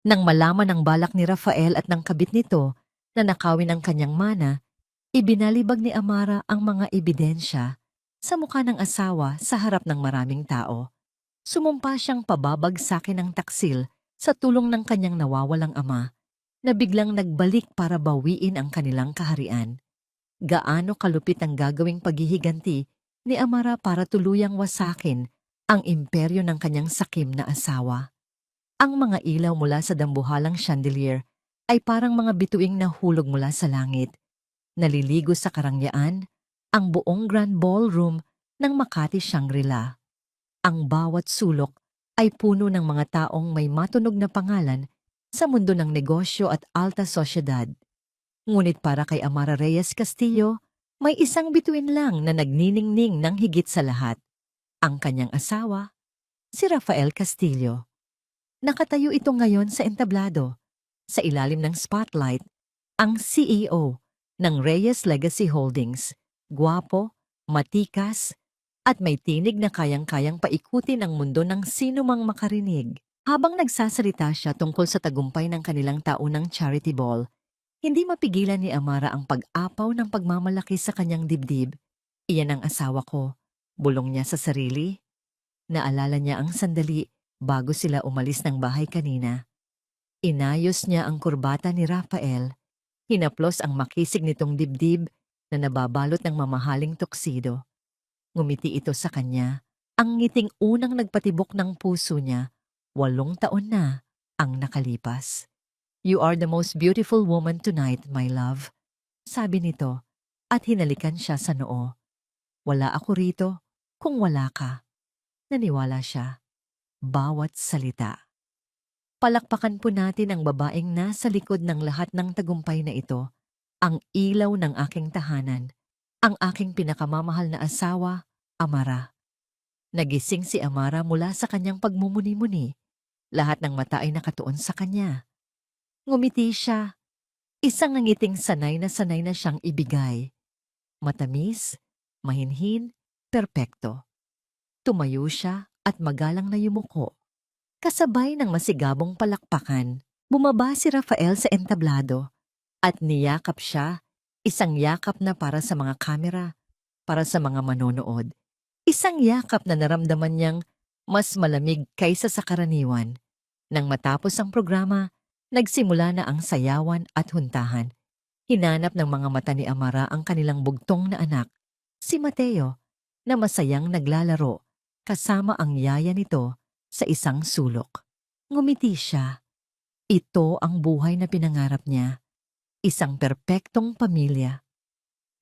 Nang malaman ang balak ni Rafael at ng kabit nito na nakawin ang kanyang mana, ibinalibag ni Amara ang mga ebidensya sa mukha ng asawa sa harap ng maraming tao. Sumumpa siyang pababagsakin ng taksil sa tulong ng kanyang nawawalang ama na biglang nagbalik para bawiin ang kanilang kaharian. Gaano kalupit ang gagawing paghihiganti ni Amara para tuluyang wasakin ang imperyo ng kanyang sakim na asawa. Ang mga ilaw mula sa dambuhalang chandelier ay parang mga bituing na hulog mula sa langit. Naliligo sa karangyaan ang buong Grand Ballroom ng Makati Shangri-La. Ang bawat sulok ay puno ng mga taong may matunog na pangalan sa mundo ng negosyo at alta sosyedad. Ngunit para kay Amara Reyes Castillo, may isang bituin lang na nagniningning ng higit sa lahat. Ang kanyang asawa, si Rafael Castillo. Nakatayo ito ngayon sa entablado. Sa ilalim ng spotlight, ang CEO ng Reyes Legacy Holdings. Gwapo, matikas, at may tinig na kayang-kayang paikutin ang mundo ng sino mang makarinig. Habang nagsasalita siya tungkol sa tagumpay ng kanilang taunang charity ball, hindi mapigilan ni Amara ang pag-apaw ng pagmamalaki sa kanyang dibdib. Iyan ang asawa ko, bulong niya sa sarili. Naalala niya ang sandali bago sila umalis ng bahay kanina. Inayos niya ang kurbata ni Rafael. Hinaplos ang makisig nitong dibdib na nababalot ng mamahaling tuksido. Ngumiti ito sa kanya, ang ngiting unang nagpatibok ng puso niya. 8 taon na ang nakalipas. "You are the most beautiful woman tonight, my love," sabi nito, at hinalikan siya sa noo. "Wala ako rito kung wala ka." Naniwala siya. Bawat salita. Palakpakan po natin ang babaeng nasa likod ng lahat ng tagumpay na ito, ang ilaw ng aking tahanan, ang aking pinakamamahal na asawa, Amara. Nagising si Amara mula sa kanyang pagmumuni-muni. Lahat ng mata ay nakatuon sa kanya. Ngumiti siya, isang ngiting sanay na siyang ibigay. Matamis, mahinhin, perpekto. Tumayo siya at magalang na yumuko. Kasabay ng masigabong palakpakan, bumaba si Rafael sa entablado at niyakap siya, isang yakap na para sa mga kamera, para sa mga manonood. Isang yakap na naramdaman niyang mas malamig kaysa sa karaniwan. Nang matapos ang programa, nagsimula na ang sayawan at huntahan. Hinanap ng mga mata ni Amara ang kanilang bugtong na anak, si Mateo, na masayang naglalaro kasama ang yaya nito sa isang sulok. Ngumiti siya. Ito ang buhay na pinangarap niya. Isang perpektong pamilya.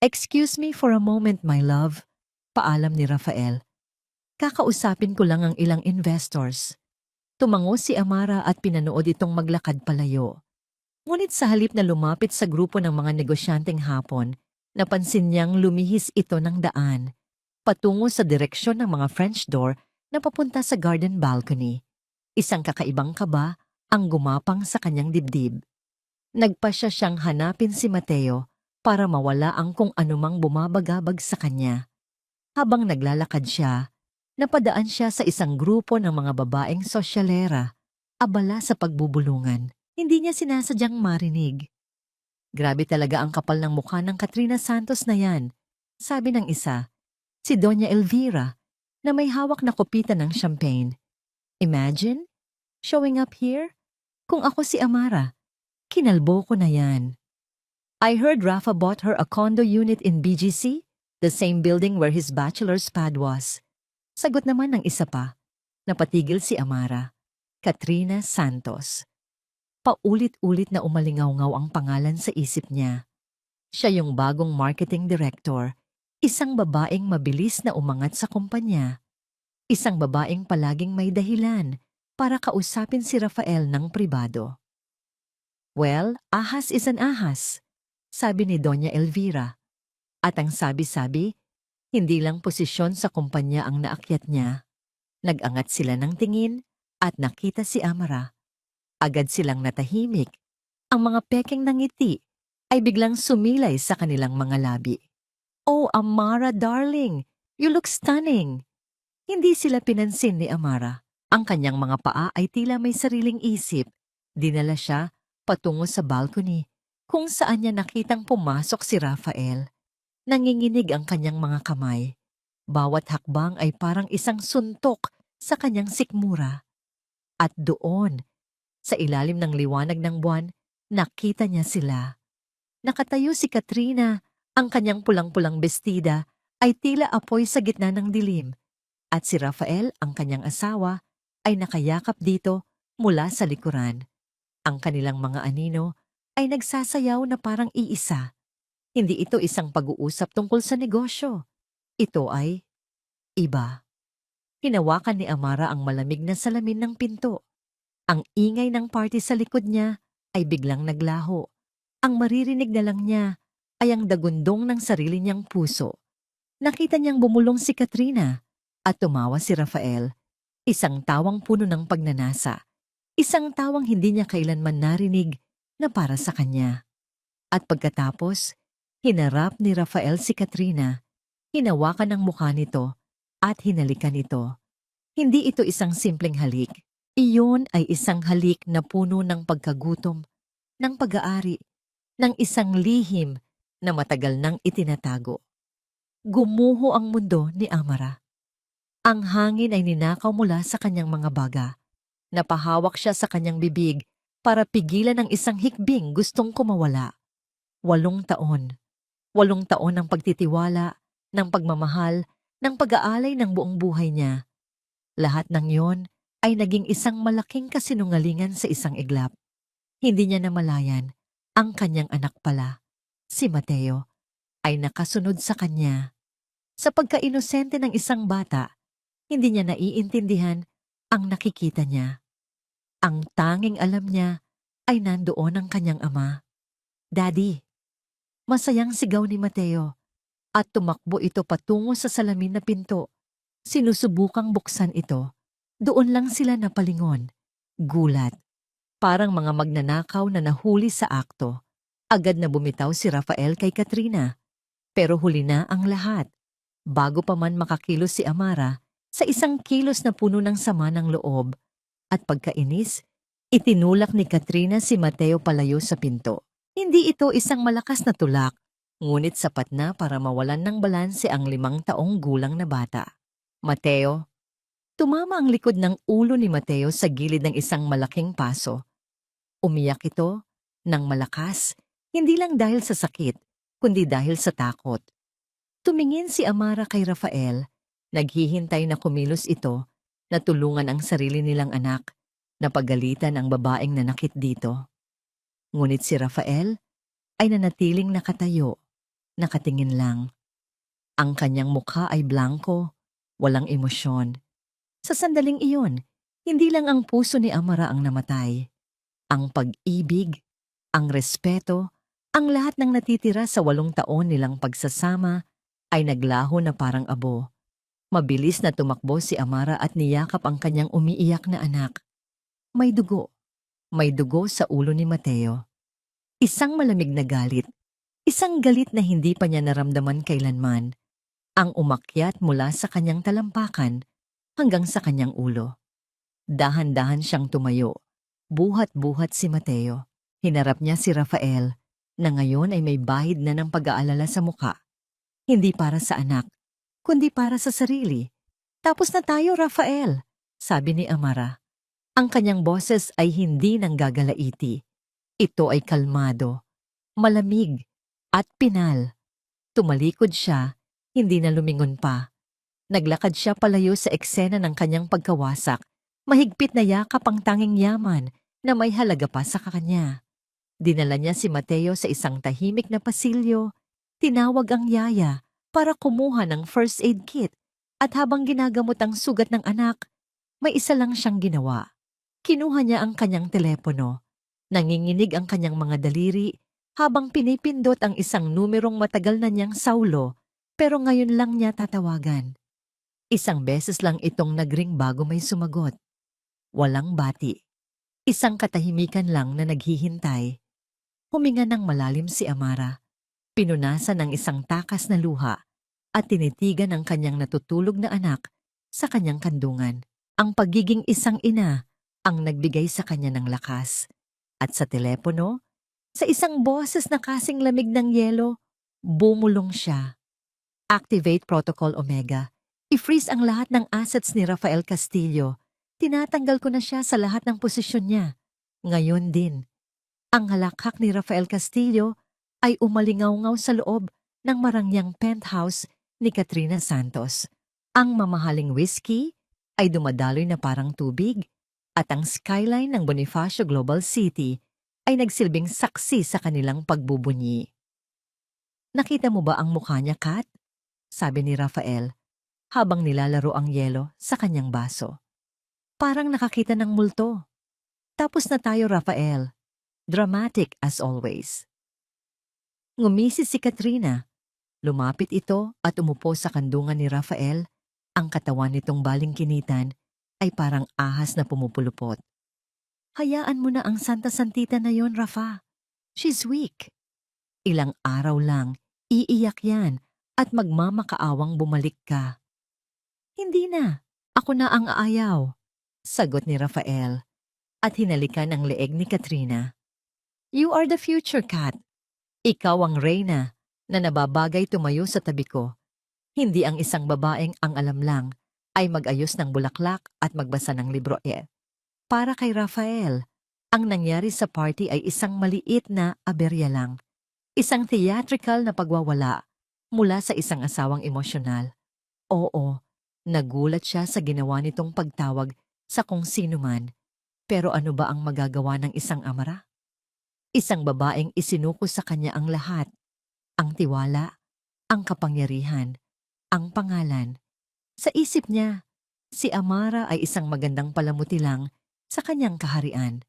"Excuse me for a moment, my love," paalam ni Rafael. "Kakausapin ko lang ang ilang investors." Tumango si Amara at pinanood itong maglakad palayo. Ngunit sa halip na lumapit sa grupo ng mga negosyanteng Hapon, napansin niyang lumihis ito ng daan, patungo sa direksyon ng mga French door na papunta sa garden balcony. Isang kakaibang kaba ang gumapang sa kanyang dibdib. Nagpasya siyang hanapin si Mateo para mawala ang kung anumang bumabagabag sa kanya. Habang naglalakad siya, napadaan siya sa isang grupo ng mga babaeng sosyalera, abala sa pagbubulungan. Hindi niya sinasadyang marinig. "Grabe talaga ang kapal ng mukha ng Katrina Santos na yan," sabi ng isa, si Doña Elvira, na may hawak na kopita ng champagne. "Imagine, showing up here? Kung ako si Amara, kinalbo ko na yan." "I heard Rafa bought her a condo unit in BGC, the same building where his bachelor's pad was." Sagot naman ng isa pa. Napatigil si Amara. Katrina Santos. Paulit-ulit na umalingaw-ngaw ang pangalan sa isip niya. Siya yung bagong marketing director, isang babaeng mabilis na umangat sa kumpanya. Isang babaeng palaging may dahilan para kausapin si Rafael ng pribado. "Well, ahas is an ahas," sabi ni Doña Elvira. At ang sabi-sabi, hindi lang posisyon sa kumpanya ang naakyat niya. Nag-angat sila ng tingin at nakita si Amara. Agad silang natahimik. Ang mga pekeng nangiti ay biglang sumilay sa kanilang mga labi. "Oh, Amara darling, you look stunning." Hindi sila pinansin ni Amara. Ang kanyang mga paa ay tila may sariling isip. Dinala siya patungo sa balcony kung saan niya nakitang pumasok si Rafael. Nanginginig ang kanyang mga kamay. Bawat hakbang ay parang isang suntok sa kanyang sikmura. At doon, sa ilalim ng liwanag ng buwan, nakita niya sila. Nakatayo si Katrina, ang kanyang pulang-pulang bestida ay tila apoy sa gitna ng dilim. At si Rafael, ang kanyang asawa, ay nakayakap dito mula sa likuran. Ang kanilang mga anino ay nagsasayaw na parang iisa. Hindi ito isang pag-uusap tungkol sa negosyo. Ito ay iba. Hinawakan ni Amara ang malamig na salamin ng pinto. Ang ingay ng party sa likod niya ay biglang naglaho. Ang maririnig na lang niya ay ang dagundong ng sarili niyang puso. Nakita niyang bumulong si Katrina at tumawa si Rafael. Isang tawang puno ng pagnanasa. Isang tawang hindi niya kailanman narinig na para sa kanya. At pagkatapos, hinarap ni Rafael si Katrina. Hinawakan ang mukha nito at hinalikan ito. Hindi ito isang simpleng halik. Iyon ay isang halik na puno ng pagkagutom, ng pag-aari, ng isang lihim na matagal nang itinatago. Gumuho ang mundo ni Amara. Ang hangin ay ninakaw mula sa kanyang mga baga. Napahawak siya sa kanyang bibig para pigilan ang isang hikbing gustong kumawala. 8 taon. 8 taon ng pagtitiwala, ng pagmamahal, ng pag-aalay ng buong buhay niya. Lahat ng yon ay naging isang malaking kasinungalingan sa isang iglap. Hindi niya namalayan, ang kanyang anak pala, si Mateo, ay nakasunod sa kanya. Sa pagka-inosente ng isang bata, hindi niya naiintindihan ang nakikita niya. Ang tanging alam niya ay nandoon ang kanyang ama. Daddy, masayang sigaw ni Mateo at tumakbo ito patungo sa salamin na pinto. Sinusubukang buksan ito. Doon lang sila napalingon. Gulat. Parang mga magnanakaw na nahuli sa akto. Agad na bumitaw si Rafael kay Katrina. Pero huli na ang lahat. Bago pa man makakilos si Amara, sa isang kilos na puno ng sama ng loob. At pagkainis, itinulak ni Katrina si Mateo palayo sa pinto. Hindi ito isang malakas na tulak, ngunit sapat na para mawalan ng balanse ang 5 taong gulang na bata. Mateo. Tumama ang likod ng ulo ni Mateo sa gilid ng isang malaking paso. Umiyak ito ng malakas, hindi lang dahil sa sakit, kundi dahil sa takot. Tumingin si Amara kay Rafael, naghihintay na kumilos ito, na tulungan ang sarili nilang anak, na pagalitan ang babaeng nanakit dito. Ngunit si Rafael ay nanatiling nakatayo, nakatingin lang. Ang kanyang mukha ay blanko, walang emosyon. Sa sandaling iyon, hindi lang ang puso ni Amara ang namatay. Ang pag-ibig, ang respeto, ang lahat ng natitira sa 8 taon nilang pagsasama ay naglaho na parang abo. Mabilis na tumakbo si Amara at niyakap ang kanyang umiiyak na anak. May dugo. May dugo sa ulo ni Mateo. Isang malamig na galit. Isang galit na hindi pa niya naramdaman kailanman. Ang umakyat mula sa kanyang talampakan hanggang sa kanyang ulo. Dahan-dahan siyang tumayo. Buhat-buhat si Mateo. Hinarap niya si Rafael, na ngayon ay may bahid na ng pag-aalala sa muka. Hindi para sa anak, kundi para sa sarili. Tapos na tayo, Rafael, sabi ni Amara. Ang kanyang boses ay hindi nanggagalaiti. Ito ay kalmado, malamig, at pinal. Tumalikod siya, hindi na lumingon pa. Naglakad siya palayo sa eksena ng kanyang pagkawasak. Mahigpit na yakap ang tanging yaman na may halaga pa sa kanya. Dinala niya si Mateo sa isang tahimik na pasilyo. Tinawag ang yaya para kumuha ng first aid kit. At habang ginagamot ang sugat ng anak, may isa lang siyang ginawa. Kinuha niya ang kanyang telepono. Nanginginig ang kanyang mga daliri habang pinipindot ang isang numerong matagal na niyang saulo, pero ngayon lang niya tatawagan. Isang beses lang itong nagring bago may sumagot. Walang bati. Isang katahimikan lang na naghihintay. Huminga ng malalim si Amara. Pinunasan ng isang takas na luha at tinitigan ang kanyang natutulog na anak sa kanyang kandungan. Ang pagiging isang ina ang nagbigay sa kanya ng lakas. At sa telepono, sa isang boses na kasing lamig ng yelo, bumulong siya. Activate Protocol Omega. I-freeze ang lahat ng assets ni Rafael Castillo. Tinatanggal ko na siya sa lahat ng posisyon niya. Ngayon din, ang halakhak ni Rafael Castillo ay umalingaw-ngaw sa loob ng marangyang penthouse ni Katrina Santos. Ang mamahaling whiskey ay dumadaloy na parang tubig at ang skyline ng Bonifacio Global City ay nagsilbing saksi sa kanilang pagbubunyi. Nakita mo ba ang mukha niya, Kat? Sabi ni Rafael habang nilalaro ang yelo sa kanyang baso. Parang nakakita ng multo. Tapos na tayo, Rafael. Dramatic as always. Ngumisi si Katrina. Lumapit ito at umupo sa kandungan ni Rafael. Ang katawan nitong balingkinitan ay parang ahas na pumupulupot. Hayaan mo na ang Santa Santita na yon, Rafa. She's weak. Ilang araw lang, iiyak yan at magmamakaawang bumalik ka. Hindi na. Ako na ang aayaw. Sagot ni Rafael at hinalikan ang leeg ni Katrina. You are the future, Kat. Ikaw ang reyna na nababagay tumayo sa tabi ko. Hindi ang isang babaeng ang alam lang ay mag-ayos ng bulaklak at magbasa ng libro. Para kay Rafael, ang nangyari sa party ay isang maliit na aberya lang. Isang theatrical na pagwawala mula sa isang asawang emosyonal. Oo, nagulat siya sa ginawa nitong pagtawag sa kung sino man. Pero ano ba ang magagawa ng isang amara? Isang babaeng isinuko sa kanya ang lahat. Ang tiwala, ang kapangyarihan, ang pangalan. Sa isip niya, si Amara ay isang magandang palamuti lang sa kanyang kaharian.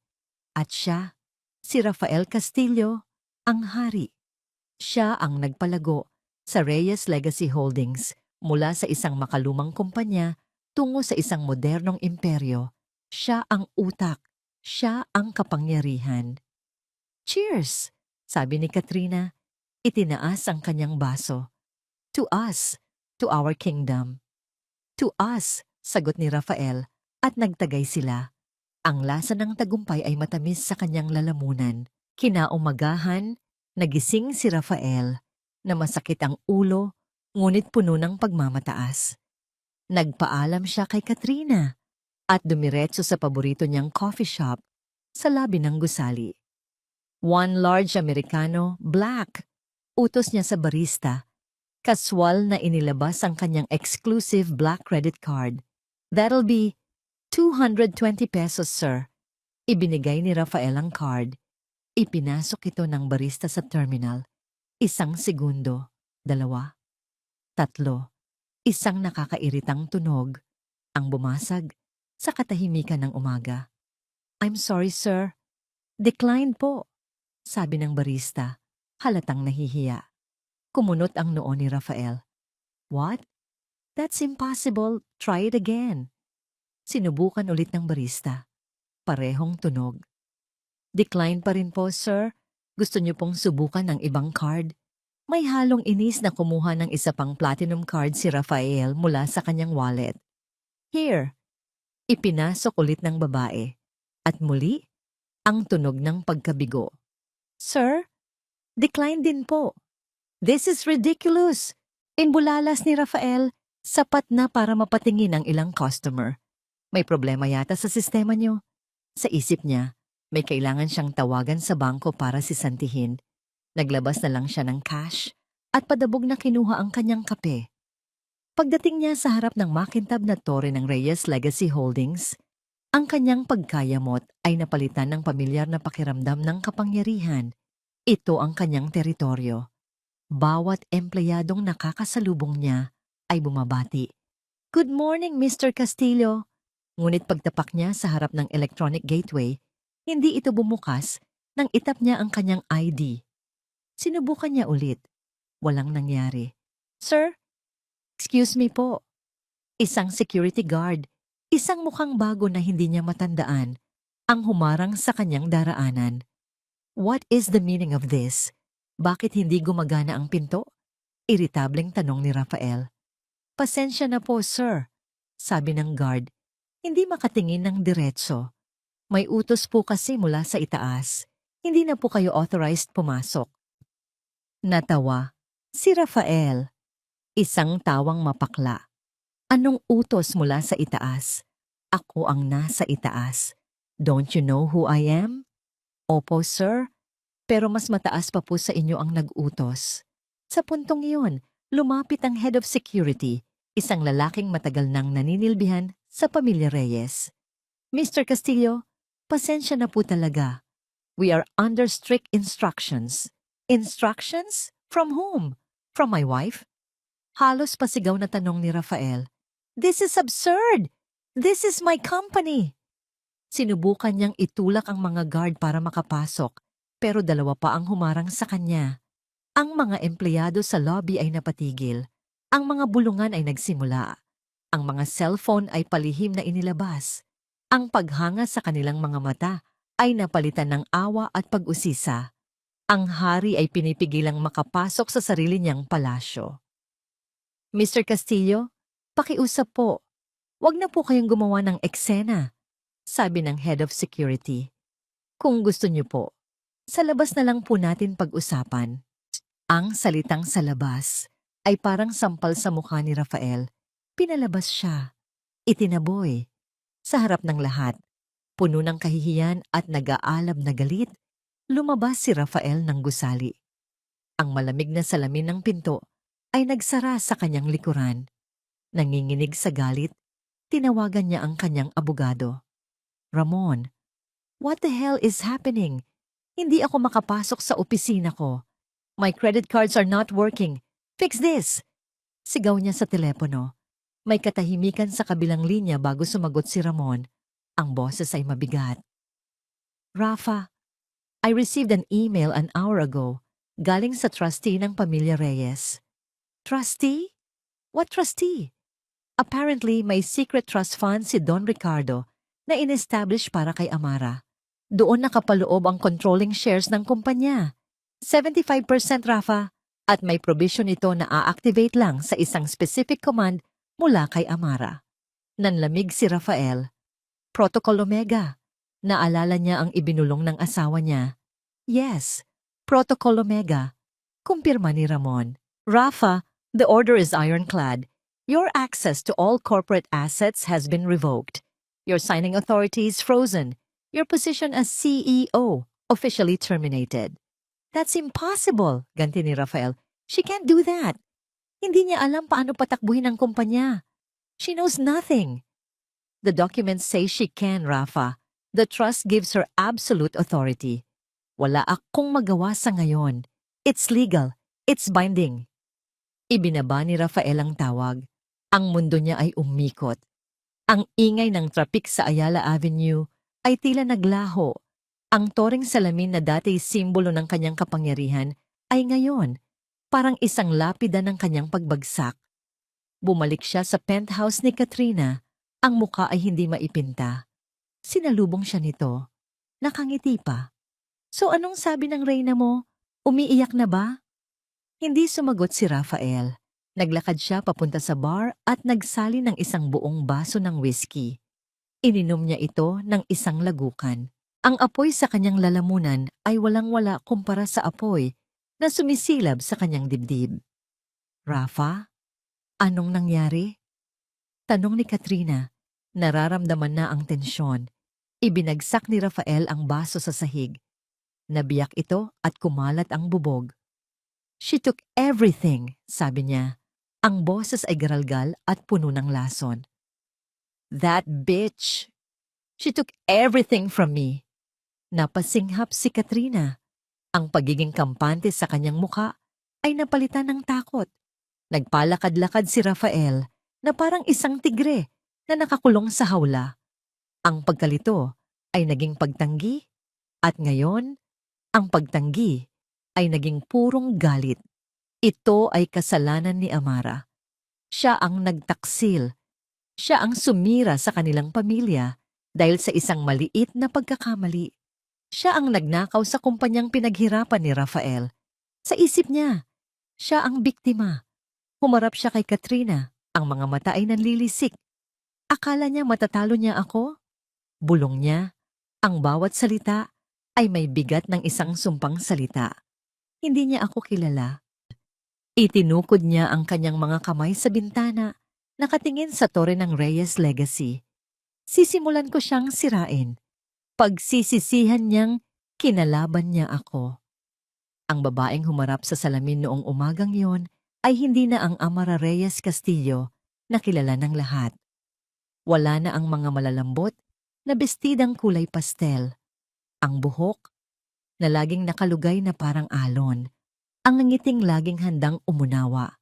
At siya, si Rafael Castillo, ang hari. Siya ang nagpalago sa Reyes Legacy Holdings mula sa isang makalumang kumpanya tungo sa isang modernong imperyo. Siya ang utak, siya ang kapangyarihan. Cheers! Sabi ni Katrina, itinaas ang kanyang baso. To us, to our kingdom. To us, sagot ni Rafael at nagtagay sila. Ang lasa ng tagumpay ay matamis sa kanyang lalamunan. Kinaumagahan, nagising si Rafael na masakit ang ulo ngunit puno ng pagmamataas. Nagpaalam siya kay Katrina at dumiretso sa paborito niyang coffee shop sa labi ng gusali. One large Americano, black. Utos niya sa barista. Kaswal na inilabas ang kanyang exclusive black credit card. That'll be 220 pesos, sir. Ibinigay ni Rafael ang card. Ipinasok ito ng barista sa terminal. 1 segundo, 2, 3. Isang nakakairitang tunog ang bumasag sa katahimikan ng umaga. I'm sorry, sir. Declined po, sabi ng barista, halatang nahihiya. Kumunot ang noo ni Rafael. What? That's impossible. Try it again. Sinubukan ulit ng barista. Parehong tunog. Decline pa rin po, sir. Gusto niyo pong subukan ng ibang card? May halong inis na kumuha ng isa pang platinum card si Rafael mula sa kanyang wallet. Here. Ipinasok ulit ng babae. At muli, ang tunog ng pagkabigo. Sir, decline din po. This is ridiculous. Imbulalas ni Rafael, sapat na para mapatingin ang ilang customer. May problema yata sa sistema niyo. Sa isip niya, may kailangan siyang tawagan sa bangko para sisantihin. Naglabas na lang siya ng cash at padabog na kinuha ang kanyang kape. Pagdating niya sa harap ng makintab na tore ng Reyes Legacy Holdings, ang kanyang pagkayamot ay napalitan ng pamilyar na pakiramdam ng kapangyarihan. Ito ang kanyang teritoryo. Bawat empleyadong nakakasalubong niya ay bumabati. Good morning, Mr. Castillo. Ngunit pagtapak niya sa harap ng electronic gateway, hindi ito bumukas nang itap niya ang kanyang ID. Sinubukan niya ulit. Walang nangyari. Sir, excuse me po. Isang security guard, isang mukhang bago na hindi niya matandaan, ang humarang sa kanyang daraanan. What is the meaning of this? Bakit hindi gumagana ang pinto? Iritableng tanong ni Rafael. Pasensya na po, sir, sabi ng guard. Hindi makatingin ng diretso. May utos po kasi mula sa itaas. Hindi na po kayo authorized pumasok. Natawa si Rafael, isang tawang mapakla. Anong utos mula sa itaas? Ako ang nasa itaas. Don't you know who I am? Opo, sir. Pero mas mataas pa po sa inyo ang nag-utos. Sa puntong iyon, lumapit ang head of security, isang lalaking matagal nang naninilbihan sa pamilya Reyes. Mr. Castillo, pasensya na po talaga. We are under strict instructions. Instructions? From whom? From my wife? Halos pasigaw na tanong ni Rafael. This is absurd! This is my company! Sinubukan niyang itulak ang mga guard para makapasok, pero dalawa pa ang humarang sa kanya. Ang mga empleyado sa lobby ay napatigil. Ang mga bulungan ay nagsimula. Ang mga cellphone ay palihim na inilabas. Ang paghanga sa kanilang mga mata ay napalitan ng awa at pag-usisa. Ang hari ay pinipigilang makapasok sa sarili niyang palasyo. Mr. Castillo, pakiusap po. Huwag na po kayong gumawa ng eksena, sabi ng head of security. Kung gusto niyo po, sa labas na lang po natin pag-usapan. Ang salitang sa labas ay parang sampal sa mukha ni Rafael. Pinalabas siya. Itinaboy. Sa harap ng lahat, puno ng kahihiyan at nag-aalab na galit, lumabas si Rafael ng gusali. Ang malamig na salamin ng pinto ay nagsara sa kanyang likuran. Nanginginig sa galit, tinawagan niya ang kanyang abogado. Ramon, what the hell is happening? Hindi ako makapasok sa opisina ko. My credit cards are not working. Fix this! Sigaw niya sa telepono. May katahimikan sa kabilang linya bago sumagot si Ramon. Ang boses ay mabigat. Rafa, I received an email an hour ago galing sa trustee ng pamilya Reyes. Trustee? What trustee? Apparently, may secret trust fund si Don Ricardo na in-establish para kay Amara. Doon nakapaloob ang controlling shares ng kumpanya. 75% Rafa, at may provision ito na a-activate lang sa isang specific command mula kay Amara. Nanlamig si Rafael. Protocol Omega. Naalala niya ang ibinulong ng asawa niya. Yes, Protocol Omega. Kumpirma ni Ramon. Rafa, the order is ironclad. Your access to all corporate assets has been revoked. Your signing authority is frozen. Your position as CEO officially terminated. That's impossible, ganti ni Rafael. She can't do that. Hindi niya alam paano patakbuhin ang kumpanya. She knows nothing. The documents say she can, Rafa. The trust gives her absolute authority. Wala akong magawa sa ngayon. It's legal. It's binding. Ibinaba ni Rafael ang tawag. Ang mundo niya ay umikot. Ang ingay ng trapik sa Ayala Avenue ay tila naglaho. Ang toring salamin na dati simbolo ng kanyang kapangyarihan ay ngayon parang isang lapida ng kanyang pagbagsak. Bumalik siya sa penthouse ni Katrina. Ang muka ay hindi maipinta. Sinalubong siya nito. Nakangiti pa. So anong sabi ng reyna mo? Umiiyak na ba? Hindi sumagot si Rafael. Naglakad siya papunta sa bar at nagsali ng isang buong baso ng whiskey. Ininom niya ito ng isang lagukan. Ang apoy sa kanyang lalamunan ay walang-wala kumpara sa apoy na sumisilab sa kanyang dibdib. Rafa, anong nangyari? Tanong ni Katrina. Nararamdaman na ang tensyon. Ibinagsak ni Rafael ang baso sa sahig. Nabiyak ito at kumalat ang bubog. She took everything, sabi niya. Ang boses ay garalgal at puno ng lason. That bitch! She took everything from me. Napasinghap si Katrina. Ang pagiging kampante sa kanyang muka ay napalitan ng takot. Nagpalakad-lakad si Rafael na parang isang tigre na nakakulong sa hawla. Ang pagkalito ay naging pagtanggi at ngayon, ang pagtanggi ay naging purong galit. Ito ay kasalanan ni Amara. Siya ang nagtaksil. Siya ang sumira sa kanilang pamilya dahil sa isang maliit na pagkakamali. Siya ang nagnakaw sa kumpanyang pinaghirapan ni Rafael. Sa isip niya, siya ang biktima. Humarap siya kay Katrina. Ang mga mata ay nanlilisik. Akala niya matatalo niya ako? Bulong niya. Ang bawat salita ay may bigat ng isang sumpang salita. Hindi niya ako kilala. Itinukod niya ang kanyang mga kamay sa bintana, nakatingin sa tore ng Reyes Legacy. Sisimulan ko siyang sirain. Pagsisisihan niyang kinalaban niya ako. Ang babaeng humarap sa salamin noong umagang yon ay hindi na ang Amara Reyes Castillo na kilala ng lahat. Wala na ang mga malalambot na bestidang kulay pastel. Ang buhok na laging nakalugay na parang alon. Ang ngiting laging handang umunawa.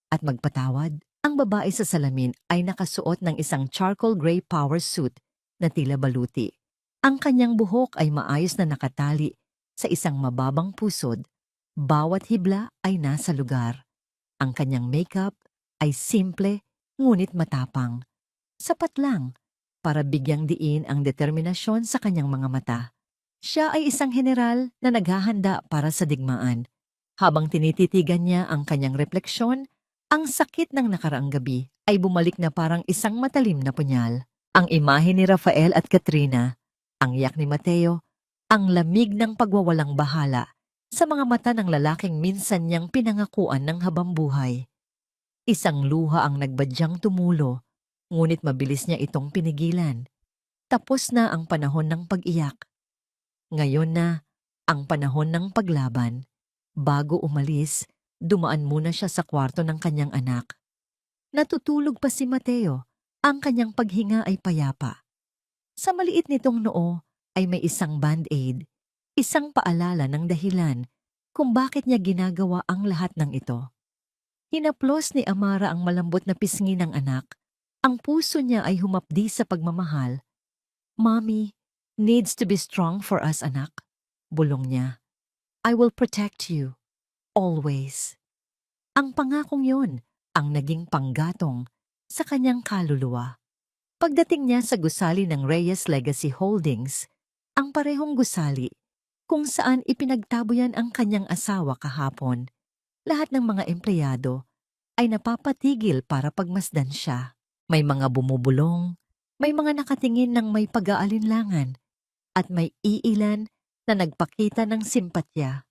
At magpatawad, ang babae sa salamin ay nakasuot ng isang charcoal gray power suit na tila baluti. Ang kanyang buhok ay maayos na nakatali sa isang mababang pusod. Bawat hibla ay nasa lugar. Ang kanyang makeup ay simple ngunit matapang. Sapat lang para bigyang diin ang determinasyon sa kanyang mga mata. Siya ay isang general na naghahanda para sa digmaan. Habang tinititigan niya ang kanyang refleksyon, ang sakit ng nakaraang gabi ay bumalik na parang isang matalim na punyal. Ang imahe ni Rafael at Katrina, ang iyak ni Mateo, ang lamig ng pagwawalang bahala sa mga mata ng lalaking minsan niyang pinangakuan ng habambuhay. Isang luha ang nagbadyang tumulo, ngunit mabilis niya itong pinigilan. Tapos na ang panahon ng pag-iyak. Ngayon na ang panahon ng paglaban. Bago umalis, dumaan muna siya sa kwarto ng kanyang anak. Natutulog pa si Mateo, ang kanyang paghinga ay payapa. Sa maliit nitong noo ay may isang band-aid, isang paalala ng dahilan kung bakit niya ginagawa ang lahat ng ito. Hinaplos ni Amara ang malambot na pisngi ng anak. Ang puso niya ay humapdi sa pagmamahal. "Mommy needs to be strong for us, anak," bulong niya. "I will protect you. Always." Ang pangakong yon ang naging panggatong sa kanyang kaluluwa. Pagdating niya sa gusali ng Reyes Legacy Holdings, ang parehong gusali kung saan ipinagtabuyan ang kanyang asawa kahapon, lahat ng mga empleyado ay napapatigil para pagmasdan siya. May mga bumubulong, may mga nakatingin ng may pag-aalinlangan, at may iilan na nagpakita ng simpatya.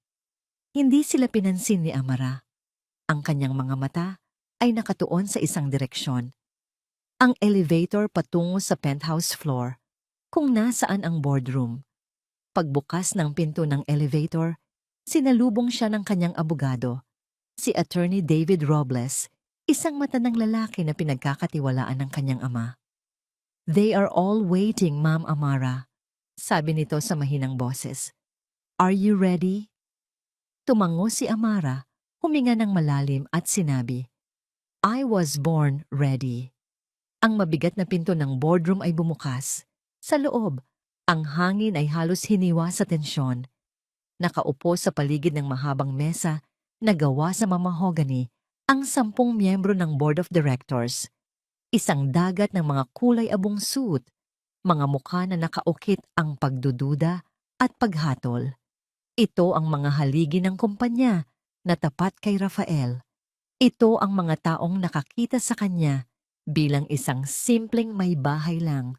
Hindi sila pinansin ni Amara. Ang kanyang mga mata ay nakatuon sa isang direksyon. Ang elevator patungo sa penthouse floor, kung nasaan ang boardroom. Pagbukas ng pinto ng elevator, sinalubong siya ng kanyang abogado, si Attorney David Robles, isang matanang lalaki na pinagkakatiwalaan ng kanyang ama. "They are all waiting, Ma'am Amara," sabi nito sa mahinang boses. "Are you ready?" Tumango si Amara, huminga ng malalim at sinabi, "I was born ready." Ang mabigat na pinto ng boardroom ay bumukas. Sa loob, ang hangin ay halos hiniwa sa tensyon. Nakaupo sa paligid ng mahabang mesa na gawa sa mamahogany ang 10 miyembro ng Board of Directors. Isang dagat ng mga kulay abong suit, mga mukha na nakaukit ang pagdududa at paghatol. Ito ang mga haligi ng kumpanya na tapat kay Rafael. Ito ang mga taong nakakita sa kanya bilang isang simpleng may bahay lang.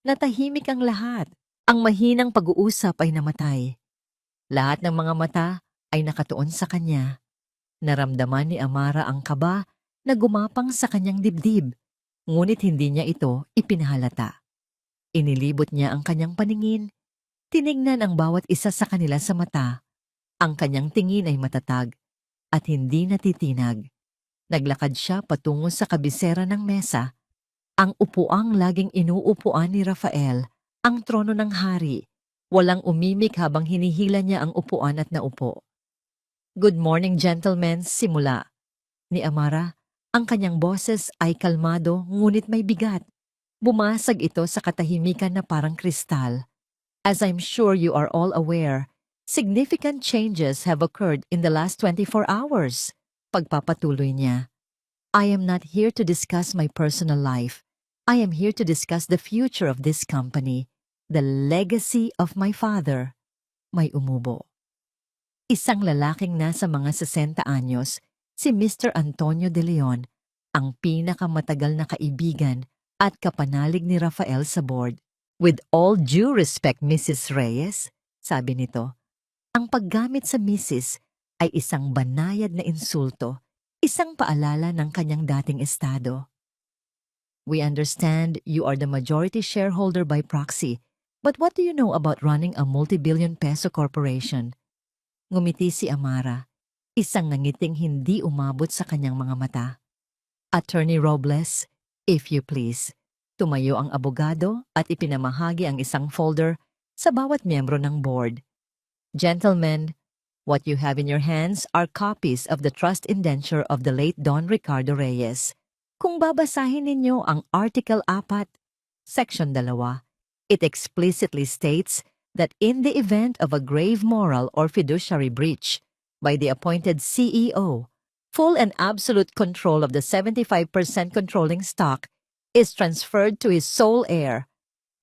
Natahimik ang lahat. Ang mahinang pag-uusap ay namatay. Lahat ng mga mata ay nakatuon sa kanya. Naramdaman ni Amara ang kaba na gumapang sa kanyang dibdib, ngunit hindi niya ito ipinahalata. Inilibot niya ang kanyang paningin. Tinignan ang bawat isa sa kanila sa mata. Ang kanyang tingin ay matatag at hindi natitinag. Naglakad siya patungo sa kabisera ng mesa, ang upuang laging inuupuan ni Rafael, ang trono ng hari. Walang umimik habang hinihila niya ang upuan at naupo. "Good morning, gentlemen," simula ni Amara. Ang kanyang boses ay kalmado ngunit may bigat. Bumasag ito sa katahimikan na parang kristal. "As I'm sure you are all aware, significant changes have occurred in the last 24 hours. Pagpapatuloy niya. "I am not here to discuss my personal life. I am here to discuss the future of this company, the legacy of my father." May umubo. Isang lalaking nasa mga 60 anyos, si Mr. Antonio de Leon, ang pinakamatagal na kaibigan at kapanalig ni Rafael sa board. With all due respect, Mrs. Reyes, sabi nito, ang paggamit sa Mrs. ay isang banayad na insulto, isang paalala ng kanyang dating estado. We understand you are the majority shareholder by proxy, but what do you know about running a multi-billion peso corporation? Ngumiti si Amara, isang nangiting hindi umabot sa kanyang mga mata. Attorney Robles, if you please. Tumayo ang abogado at ipinamahagi ang isang folder sa bawat miyembro ng board. Gentlemen, what you have in your hands are copies of the trust indenture of the late Don Ricardo Reyes. Kung babasahin ninyo ang Article 4, Section 2, it explicitly states that in the event of a grave moral or fiduciary breach by the appointed CEO, full and absolute control of the 75% controlling stock is transferred to his sole heir,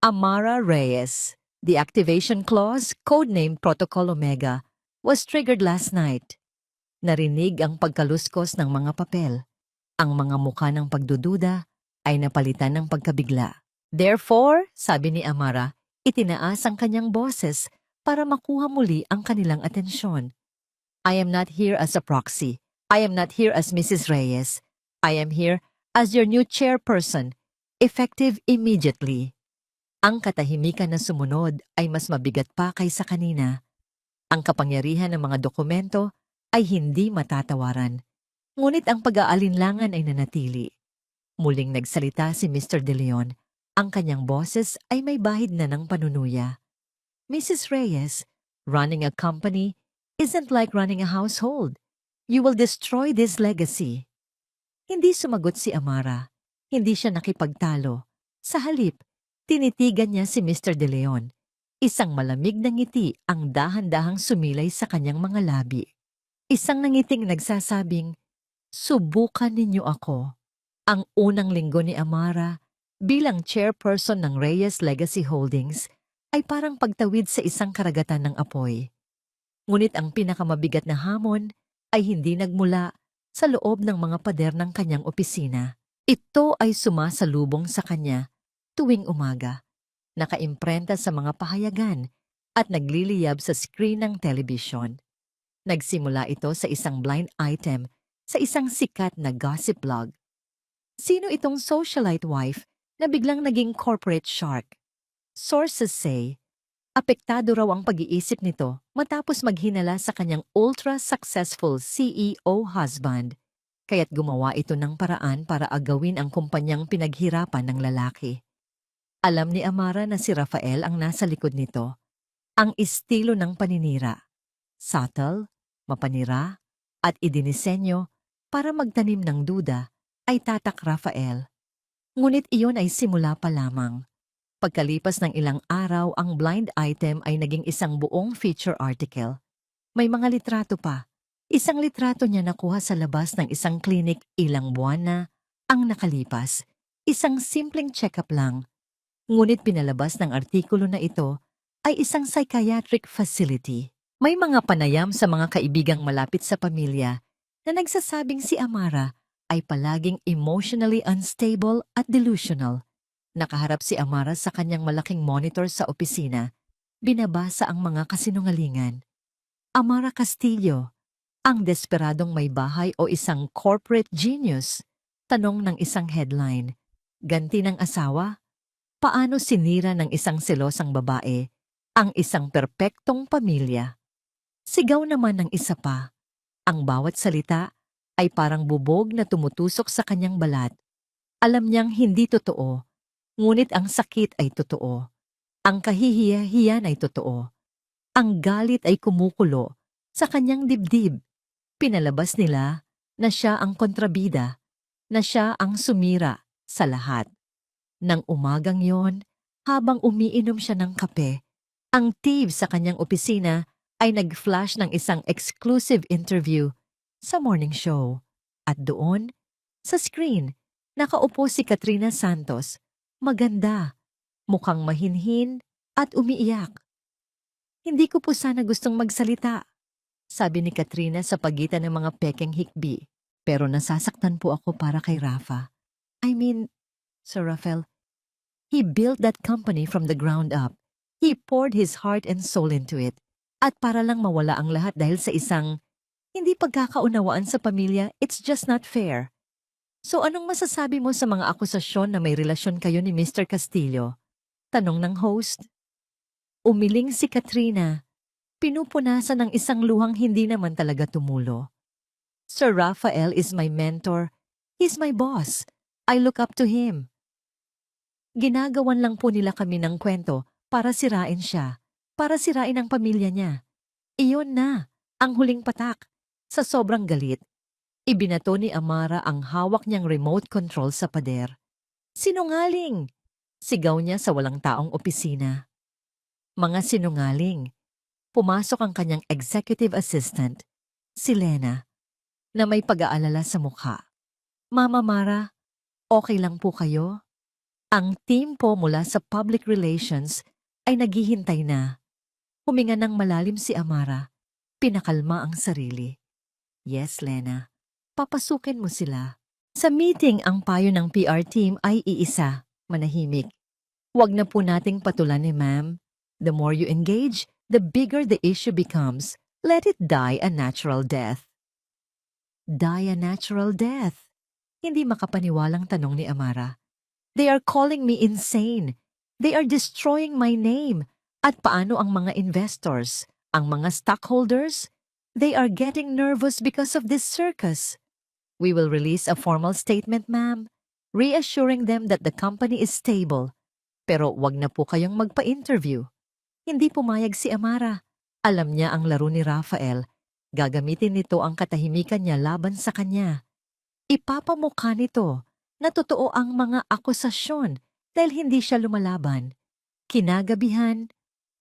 Amara Reyes. The activation clause, codenamed Protocol Omega, was triggered last night. Narinig ang pagkaluskos ng mga papel. Ang mga muka ng pagdududa ay napalitan ng pagkabigla. Therefore, sabi ni Amara, itinaas ang kanyang boses para makuha muli ang kanilang atensyon. I am not here as a proxy. I am not here as Mrs. Reyes. I am here as your new chairperson, effective immediately. Ang katahimikan na sumunod ay mas mabigat pa kaysa kanina. Ang kapangyarihan ng mga dokumento ay hindi matatawaran. Ngunit ang pag-aalinlangan ay nanatili. Muling nagsalita si Mr. De Leon. Ang kanyang boses ay may bahid na ng panunuya. Mrs. Reyes, running a company isn't like running a household. You will destroy this legacy. Hindi sumagot si Amara. Hindi siya nakipagtalo. Sa halip, tinitigan niya si Mr. De Leon. Isang malamig na ngiti ang dahan-dahang sumilay sa kanyang mga labi. Isang nangiting nagsasabing, subukan ninyo ako. Ang unang linggo ni Amara bilang chairperson ng Reyes Legacy Holdings ay parang pagtawid sa isang karagatan ng apoy. Ngunit ang pinakamabigat na hamon ay hindi nagmula sa loob ng mga pader ng kanyang opisina. Ito ay sumasalubong sa kanya tuwing umaga, nakaimprenta sa mga pahayagan at nagliliyab sa screen ng telebisyon. Nagsimula ito sa isang blind item sa isang sikat na gossip blog. Sino itong socialite wife na biglang naging corporate shark? Sources say, apektado raw ang pag-iisip nito matapos maghinala sa kanyang ultra-successful CEO husband, kaya't gumawa ito ng paraan para agawin ang kumpanyang pinaghirapan ng lalaki. Alam ni Amara na si Rafael ang nasa likod nito. Ang estilo ng paninira, subtle, mapanira, at idinisenyo para magtanim ng duda ay tatak Rafael. Ngunit iyon ay simula pa lamang. Pagkalipas ng ilang araw, ang blind item ay naging isang buong feature article. May mga litrato pa. Isang litrato niya nakuha sa labas ng isang klinik ilang buwan na ang nakalipas. Isang simpleng check-up lang. Ngunit pinalabas ng artikulo na ito ay isang psychiatric facility. May mga panayam sa mga kaibigang malapit sa pamilya na nagsasabing si Amara ay palaging emotionally unstable at delusional. Nakaharap si Amara sa kanyang malaking monitor sa opisina. Binabasa ang mga kasinungalingan. Amara Castillo, ang desperadong may bahay o isang corporate genius? Tanong ng isang headline. Ganti ng asawa? Paano sinira ng isang selosang babae ang isang perpektong pamilya? Sigaw naman ng isa pa. Ang bawat salita ay parang bubog na tumutusok sa kanyang balat. Alam niyang hindi totoo. Ngunit ang sakit ay totoo. Ang kahihiya-hiyan ay totoo. Ang galit ay kumukulo sa kanyang dibdib. Pinalabas nila na siya ang kontrabida, na siya ang sumira sa lahat. Nang umagang yon, habang umiinom siya ng kape, ang team sa kanyang opisina ay nag-flash ng isang exclusive interview sa morning show. At doon, sa screen, nakaupo si Katrina Santos. Maganda, mukhang mahinhin at umiiyak. Hindi ko po sana gustong magsalita, sabi ni Katrina sa pagitan ng mga pekeng hikbi. Pero nasasaktan po ako para kay Rafa. I mean, Sir Rafael, He built that company from the ground up. He poured his heart and soul into it. At para lang mawala ang lahat dahil sa isang hindi pagkakaunawaan sa pamilya, it's just not fair. So anong masasabi mo sa mga akusasyon na may relasyon kayo ni Mr. Castillo? Tanong ng host. Umiling si Katrina. Pinupunasan ng isang luhang hindi naman talaga tumulo. Sir Rafael is my mentor. He's my boss. I look up to him. Ginagawan lang po nila kami ng kwento para sirain siya, para sirain ang pamilya niya. Iyon na, ang huling patak. Sa sobrang galit, ibinato ni Amara ang hawak niyang remote control sa pader. Sinungaling! Sigaw niya sa walang taong opisina. Mga sinungaling. Pumasok ang kanyang executive assistant, si Lena, na may pag-aalala sa mukha. Mama Mara, okay lang po kayo? Ang team po mula sa public relations ay naghihintay na. Huminga ng malalim si Amara. Pinakalma ang sarili. Yes, Lena. Papasukin mo sila. Sa meeting, ang payo ng PR team ay iisa, manahimik. Huwag na po nating patulan ni ma'am. The more you engage, the bigger the issue becomes. Let it die a natural death. Die a natural death? Hindi makapaniwalang tanong ni Amara. They are calling me insane. They are destroying my name. At paano ang mga investors, ang mga stockholders? They are getting nervous because of this circus. We will release a formal statement, ma'am, reassuring them that the company is stable. Pero wag na po kayong magpa-interview. Hindi pumayag si Amara. Alam niya ang laro ni Rafael. Gagamitin nito ang katahimikan niya laban sa kanya. Ipapamukha nito na totoo ang mga akusasyon dahil hindi siya lumalaban. Kinagabihan,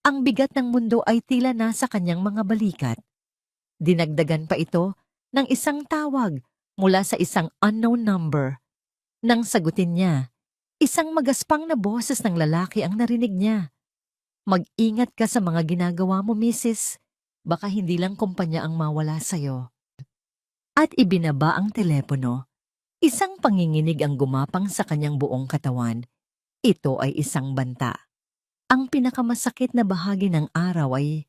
ang bigat ng mundo ay tila nasa kanyang mga balikat. Dinagdagan pa ito ng isang tawag mula sa isang unknown number. Nang sagutin niya, isang magaspang na boses ng lalaki ang narinig niya. Mag-ingat ka sa mga ginagawa mo, Mrs. Baka hindi lang kumpanya ang mawala sa'yo. At ibinaba ang telepono. Isang panginginig ang gumapang sa kanyang buong katawan. Ito ay isang banta. Ang pinakamasakit na bahagi ng araw ay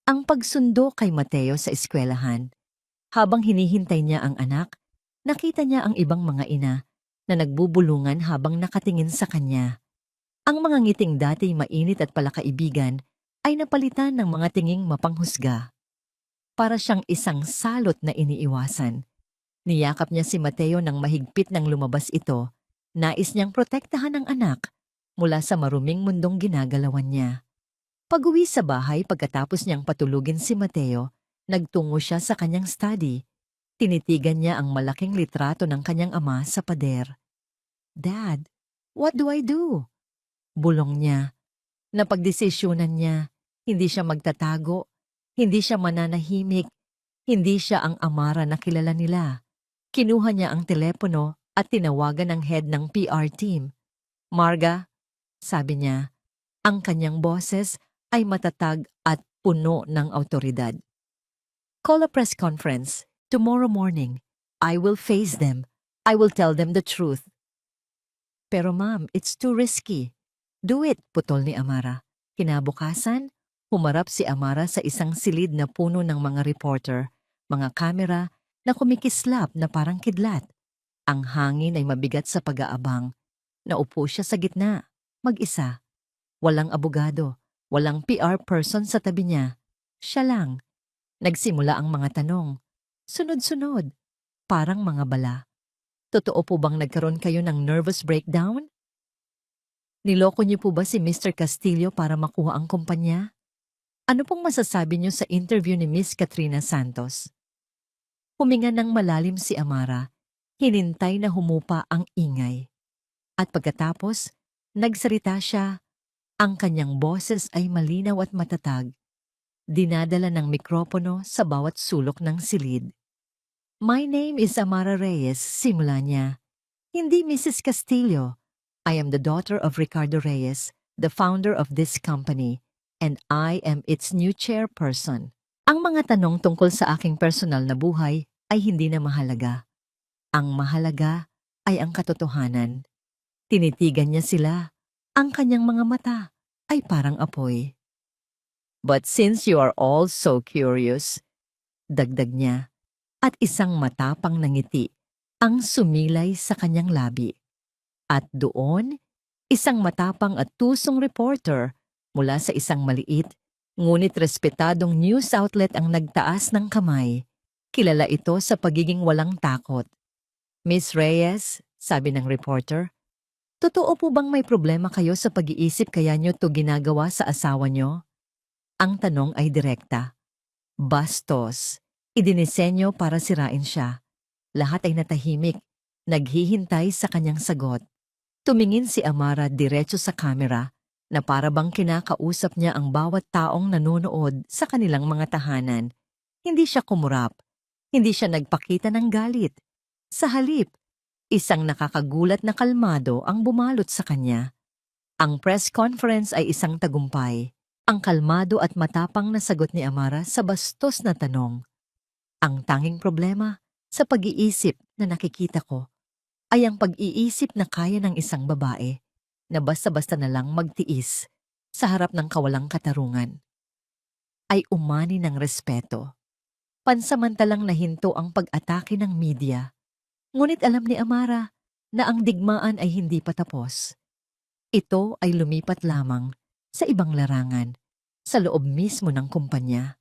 ang pagsundo kay Mateo sa eskwelahan. Habang hinihintay niya ang anak, nakita niya ang ibang mga ina na nagbubulungan habang nakatingin sa kanya. Ang mga ngiting dati mainit at palakaibigan ay napalitan ng mga tinging mapanghusga. Para siyang isang salot na iniiwasan. Niyakap niya si Mateo nang mahigpit nang lumabas ito. Nais niyang protektahan ang anak mula sa maruming mundong ginagalawan niya. Pag-uwi sa bahay pagkatapos niyang patulugin si Mateo, nagtungo siya sa kanyang study. Tinitigan niya ang malaking litrato ng kanyang ama sa pader. Dad, what do I do? Bulong niya. Napagdesisyonan niya, hindi siya magtatago, hindi siya mananahimik, hindi siya ang Amara na kilala nila. Kinuha niya ang telepono at tinawagan ang head ng PR team. Marga, sabi niya, ang kanyang boses ay matatag at puno ng autoridad. Call a press conference tomorrow morning. I will face them. I will tell them the truth. Pero ma'am, it's too risky. Do it, putol ni Amara. Kinabukasan, humarap si Amara sa isang silid na puno ng mga reporter, mga kamera na kumikislap na parang kidlat. Ang hangin ay mabigat sa pag-aabang. Naupo siya sa gitna, mag-isa. Walang abogado, walang PR person sa tabi niya. Siya lang. Nagsimula ang mga tanong. Sunod-sunod, parang mga bala. Totoo po bang nagkaroon kayo ng nervous breakdown? Niloko niyo po ba si Mr. Castillo para makuha ang kumpanya? Ano pong masasabi niyo sa interview ni Miss Katrina Santos? Huminga ng malalim si Amara, hinintay na humupa ang ingay. At pagkatapos, nagsalita siya. Ang kanyang boses ay malinaw at matatag. Dinadala ng mikropono sa bawat sulok ng silid. My name is Amara Reyes, simula niya. Hindi Mrs. Castillo. I am the daughter of Ricardo Reyes, the founder of this company, and I am its new chairperson. Ang mga tanong tungkol sa aking personal na buhay ay hindi na mahalaga. Ang mahalaga ay ang katotohanan. Tinitigan niya sila. Ang kanyang mga mata ay parang apoy. But since you are all so curious, dagdag niya, at isang matapang na ngiti ang sumilay sa kanyang labi. At doon, isang matapang at tusong reporter mula sa isang maliit, ngunit respetadong news outlet ang nagtaas ng kamay. Kilala ito sa pagiging walang takot. Miss Reyes, sabi ng reporter, totoo po bang may problema kayo sa pag-iisip kaya nyo to ginagawa sa asawa nyo? Ang tanong ay direkta. Bastos, idinisenyo para sirain siya. Lahat ay natahimik, naghihintay sa kanyang sagot. Tumingin si Amara diretso sa kamera na para bang kinakausap niya ang bawat taong nanonood sa kanilang mga tahanan. Hindi siya kumurap, hindi siya nagpakita ng galit. Sa halip, isang nakakagulat na kalmado ang bumalot sa kanya. Ang press conference ay isang tagumpay. Ang kalmado at matapang na sagot ni Amara sa bastos na tanong. Ang tanging problema sa pag-iisip na nakikita ko ay ang pag-iisip na kaya ng isang babae na basta-basta na lang magtiis sa harap ng kawalang katarungan. Ay umani ng respeto. Pansamantalang nahinto ang pag-atake ng media. Ngunit alam ni Amara na ang digmaan ay hindi pa tapos. Ito ay lumipat lamang sa ibang larangan, sa loob mismo ng kumpanya.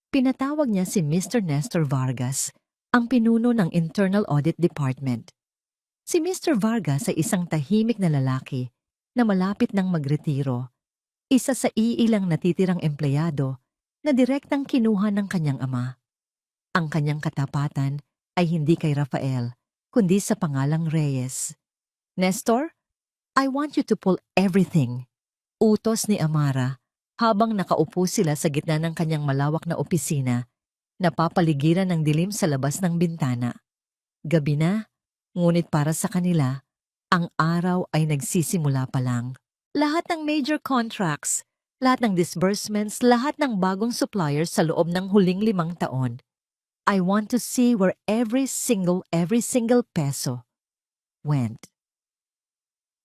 Pinatawag niya si Mr. Nestor Vargas, ang pinuno ng Internal Audit Department. Si Mr. Vargas ay isang tahimik na lalaki na malapit nang magretiro, isa sa iilang natitirang empleyado na direktang kinuha ng kanyang ama. Ang kanyang katapatan ay hindi kay Rafael, kundi sa pangalang Reyes. Nestor, I want you to pull everything. Utos ni Amara habang nakaupo sila sa gitna ng kanyang malawak na opisina, napapaligiran ng dilim sa labas ng bintana. Gabi na, ngunit para sa kanila, ang araw ay nagsisimula pa lang. Lahat ng major contracts, lahat ng disbursements, lahat ng bagong suppliers sa loob ng huling 5 taon. I want to see where every single peso went.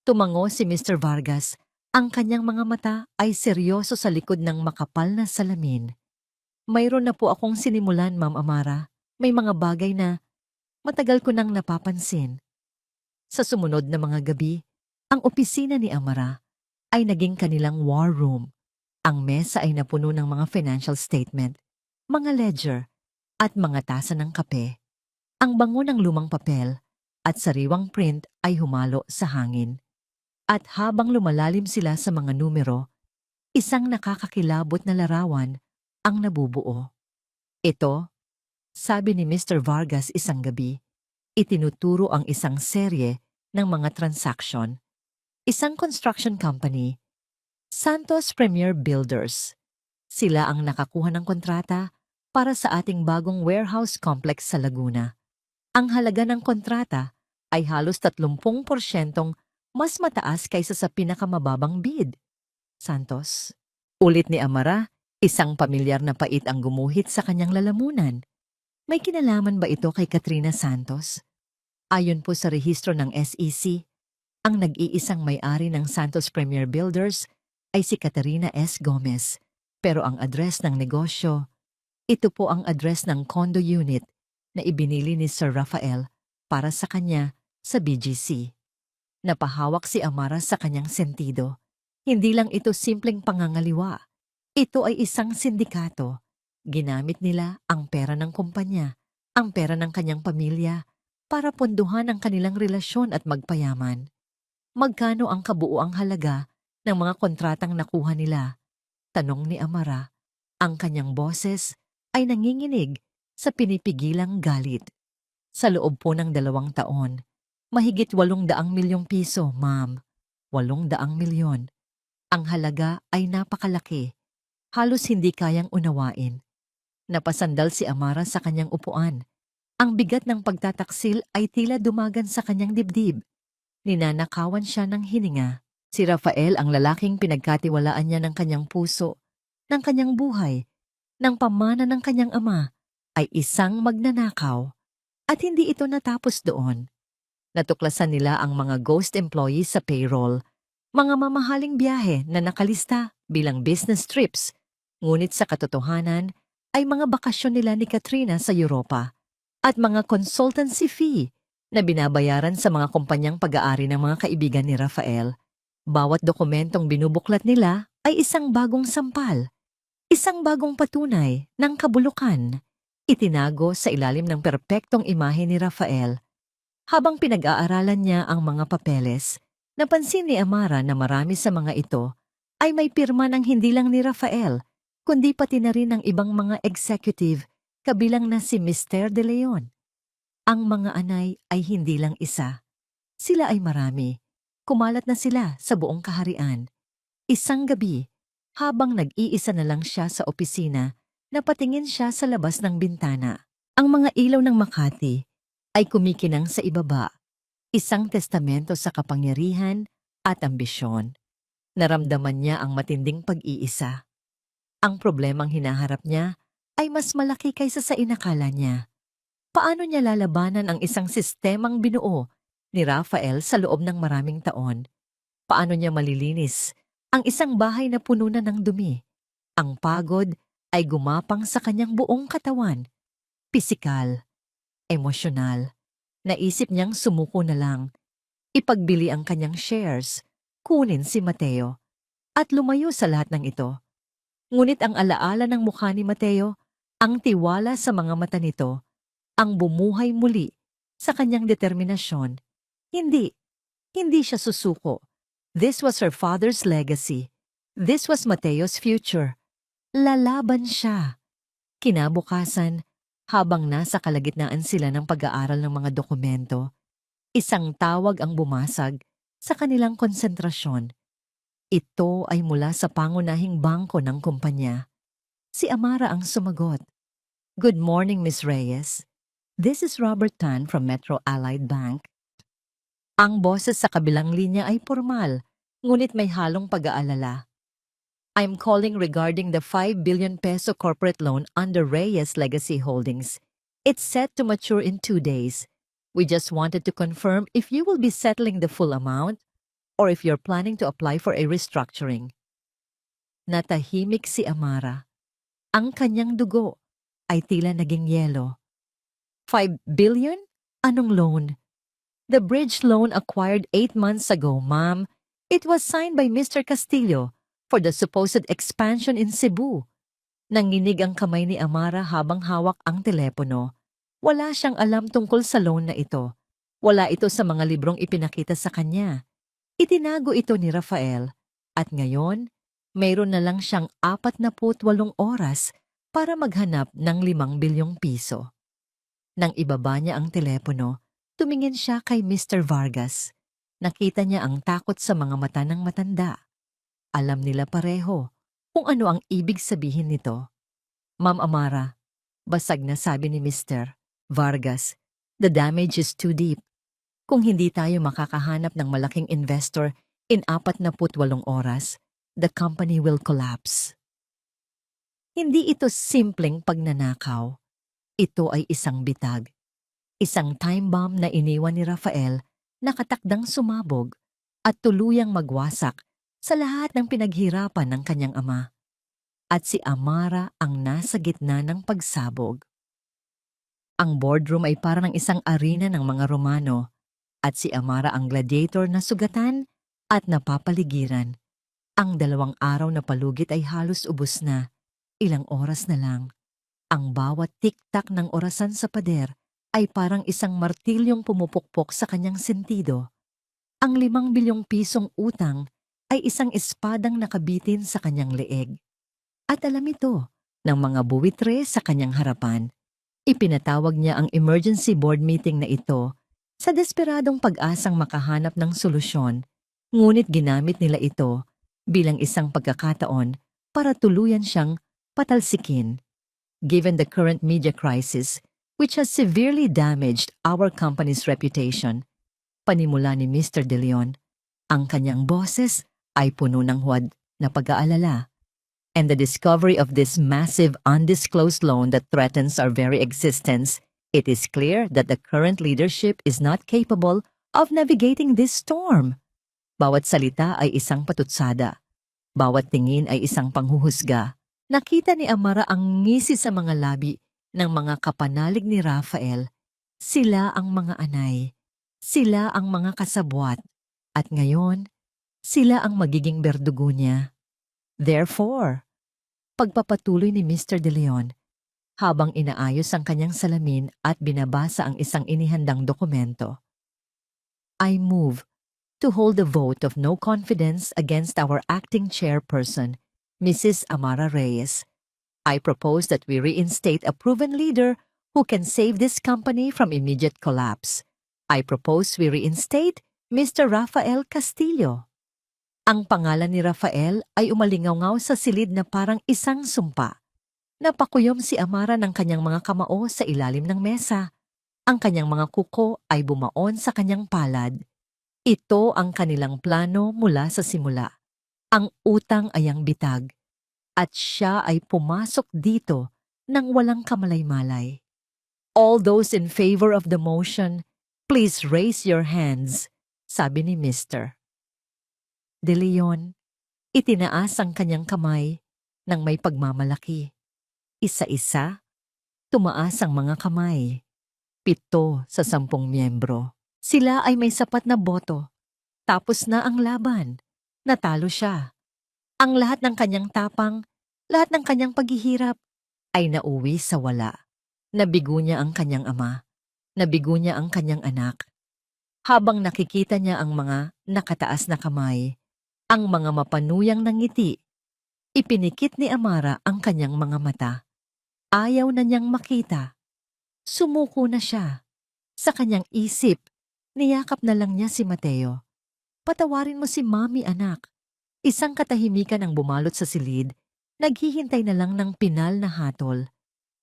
Tumango si Mr. Vargas. Ang kanyang mga mata ay seryoso sa likod ng makapal na salamin. Mayroon na po akong sinimulan, Ma'am Amara. May mga bagay na matagal ko nang napapansin. Sa sumunod na mga gabi, ang opisina ni Amara ay naging kanilang war room. Ang mesa ay napuno ng mga financial statement, mga ledger, at mga tasa ng kape. Ang bango ng lumang papel at sariwang print ay humalo sa hangin. At habang lumalalim sila sa mga numero, isang nakakakilabot na larawan ang nabubuo. Ito, sabi ni Mr. Vargas isang gabi, itinuturo ang isang serye ng mga transaksyon. Isang construction company, Santos Premier Builders. Sila ang nakakuha ng kontrata para sa ating bagong warehouse complex sa Laguna. Ang halaga ng kontrata ay halos 30% mas mataas kaysa sa pinakamababang bid. Santos. Ulit ni Amara, isang pamilyar na pait ang gumuhit sa kanyang lalamunan. May kinalaman ba ito kay Katrina Santos? Ayon po sa rehistro ng SEC, ang nag-iisang may-ari ng Santos Premier Builders ay si Katarina S. Gomez. Pero ang address ng negosyo, ito po ang address ng condo unit na ibinili ni Sir Rafael para sa kanya sa BGC. Napahawak si Amara sa kanyang sentido. Hindi lang ito simpleng pangangaliwa. Ito ay isang sindikato. Ginamit nila ang pera ng kumpanya, ang pera ng kanyang pamilya, para ponduhan ang kanilang relasyon at magpayaman. Magkano ang kabuuang halaga ng mga kontratang nakuha nila? Tanong ni Amara. Ang kanyang boses ay nanginginig sa pinipigilang galit. Sa loob po ng 2 taon, mahigit 800 milyong piso, ma'am. 800 milyon. Ang halaga ay napakalaki. Halos hindi kayang unawain. Napasandal si Amara sa kanyang upuan. Ang bigat ng pagtataksil ay tila dumagan sa kanyang dibdib. Ninanakawan siya ng hininga. Si Rafael, ang lalaking pinagkatiwalaan niya ng kanyang puso, ng kanyang buhay, ng pamana ng kanyang ama, ay isang magnanakaw. At hindi ito natapos doon. Natuklasan nila ang mga ghost employees sa payroll Mga mamahaling biyahe na nakalista bilang business trips, ngunit sa katotohanan ay mga bakasyon nila ni Katrina sa Europa at mga consultancy fee na binabayaran sa mga kumpanyang pag-aari ng mga kaibigan ni Rafael. Bawat dokumentong binubuklat nila ay isang bagong sampal, isang bagong patunay ng kabulukan, itinago sa ilalim ng perpektong imahe ni Rafael. Habang pinag-aaralan niya ang mga papeles, napansin ni Amara na marami sa mga ito ay may pirma ng hindi lang ni Rafael, kundi pati na rin ng ibang mga executive, kabilang na si Mr. De Leon. Ang mga anay ay hindi lang isa. Sila ay marami. Kumalat na sila sa buong kaharian. Isang gabi, habang nag-iisa na lang siya sa opisina, napatingin siya sa labas ng bintana. Ang mga ilaw ng Makati ay kumikinang sa ibaba, isang testamento sa kapangyarihan at ambisyon. Naramdaman niya ang matinding pag-iisa. Ang problemang hinaharap niya ay mas malaki kaysa sa inakala niya. Paano niya lalabanan ang isang sistemang binuo ni Rafael sa loob ng maraming taon? Paano niya malilinis ang isang bahay na puno na ng dumi? Ang pagod ay gumapang sa kanyang buong katawan. Pisikal, emosyonal. Naisip niyang sumuko na lang, ipagbili ang kanyang shares, kunin si Mateo, at lumayo sa lahat ng ito. Ngunit ang alaala ng mukha ni Mateo, ang tiwala sa mga mata nito, ang bumuhay muli sa kanyang determinasyon. Hindi siya susuko. This was her father's legacy. This was Mateo's future. Lalaban siya. Kinabukasan, habang nasa kalagitnaan sila ng pag-aaral ng mga dokumento, isang tawag ang bumasag sa kanilang konsentrasyon. Ito ay mula sa pangunahing bangko ng kumpanya. Si Amara ang sumagot. "Good morning, Miss Reyes. This is Robert Tan from Metro Allied Bank." Ang boses sa kabilang linya ay formal, ngunit may halong pag-aalala. "I'm calling regarding the 5 billion peso corporate loan under Reyes Legacy Holdings. It's set to mature in 2 days. We just wanted to confirm if you will be settling the full amount or if you're planning to apply for a restructuring." Natahimik si Amara. Ang kanyang dugo ay tila naging yelo. 5 billion? Anong loan? "The bridge loan acquired 8 months ago, ma'am. It was signed by Mr. Castillo for the supposed expansion in Cebu." Nanginig ang kamay ni Amara habang hawak ang telepono. Wala siyang alam tungkol sa loan na ito. Wala ito sa mga librong ipinakita sa kanya. Itinago ito ni Rafael. At ngayon, mayroon na lang siyang 48 oras para maghanap ng 5 bilyong piso. Nang ibaba niya ang telepono, tumingin siya kay Mr. Vargas. Nakita niya ang takot sa mga mata ng matanda. Alam nila pareho kung ano ang ibig sabihin nito. "Ma'am Amara," basag na sabi ni Mr. Vargas, "the damage is too deep. Kung hindi tayo makakahanap ng malaking investor in 48 oras, the company will collapse." Hindi ito simpleng pagnanakaw. Ito ay isang bitag. Isang time bomb na iniwan ni Rafael na katakdang sumabog at tuluyang magwasak sa lahat ng pinaghirapan ng kanyang ama. At si Amara ang nasa gitna ng pagsabog. Ang boardroom ay parang isang arena ng mga Romano at si Amara ang gladiator na sugatan at napapaligiran. Ang 2 araw na palugit ay halos ubos na. Ilang oras na lang. Ang bawat tik-tak ng orasan sa pader ay parang isang martilyong pumupukpok sa kanyang sentido. Ang 5 bilyong pisong utang ay isang espadang nakabitin sa kanyang leeg. At alam ito ng mga buwitre sa kanyang harapan. Ipinatawag niya ang emergency board meeting na ito sa desperadong pag-asang makahanap ng solusyon, ngunit ginamit nila ito bilang isang pagkakataon para tuluyan siyang patalsikin. Given the current media crisis, which has severely damaged our company's reputation, panimula ni Mr. De Leon, ang kanyang boses ay puno ng huwad na pag-aalala. "And the discovery of this massive undisclosed loan that threatens our very existence, it is clear that the current leadership is not capable of navigating this storm." Bawat salita ay isang patutsada. Bawat tingin ay isang panghuhusga. Nakita ni Amara ang ngisi sa mga labi ng mga kapanalig ni Rafael. Sila ang mga anay. Sila ang mga kasabwat. At ngayon, sila ang magiging berdugo niya. Therefore, pagpapatuloy ni Mr. De Leon, habang inaayos ang kanyang salamin at binabasa ang isang inihandang dokumento. I move to hold a vote of no confidence against our acting chairperson, Mrs. Amara Reyes. I propose that we reinstate a proven leader who can save this company from immediate collapse. I propose we reinstate Mr. Rafael Castillo. Ang pangalan ni Rafael ay umalingaw sa silid na parang isang sumpa. Napakuyom si Amara ng kanyang mga kamao sa ilalim ng mesa. Ang kanyang mga kuko ay bumaon sa kanyang palad. Ito ang kanilang plano mula sa simula. Ang utang ay ang bitag. At siya ay pumasok dito nang walang kamalay-malay. All those in favor of the motion, please raise your hands, sabi ni Mr. De Leon, itinaas ang kanyang kamay nang may pagmamalaki. Isa-isa, tumaas ang mga kamay. 7 sa 10 miyembro. Sila ay may sapat na boto. Tapos na ang laban. Natalo siya. Ang lahat ng kanyang tapang, lahat ng kanyang paghihirap, ay nauwi sa wala. Nabigo niya ang kanyang ama. Nabigo niya ang kanyang anak. Habang nakikita niya ang mga nakataas na kamay, ang mga mapanuyang nangiti, ipinikit ni Amara ang kanyang mga mata. Ayaw na niyang makita. Sumuko na siya. Sa kanyang isip, niyakap na lang niya si Mateo. Patawarin mo si Mami, anak. Isang katahimikan ang bumalot sa silid, naghihintay na lang ng pinal na hatol.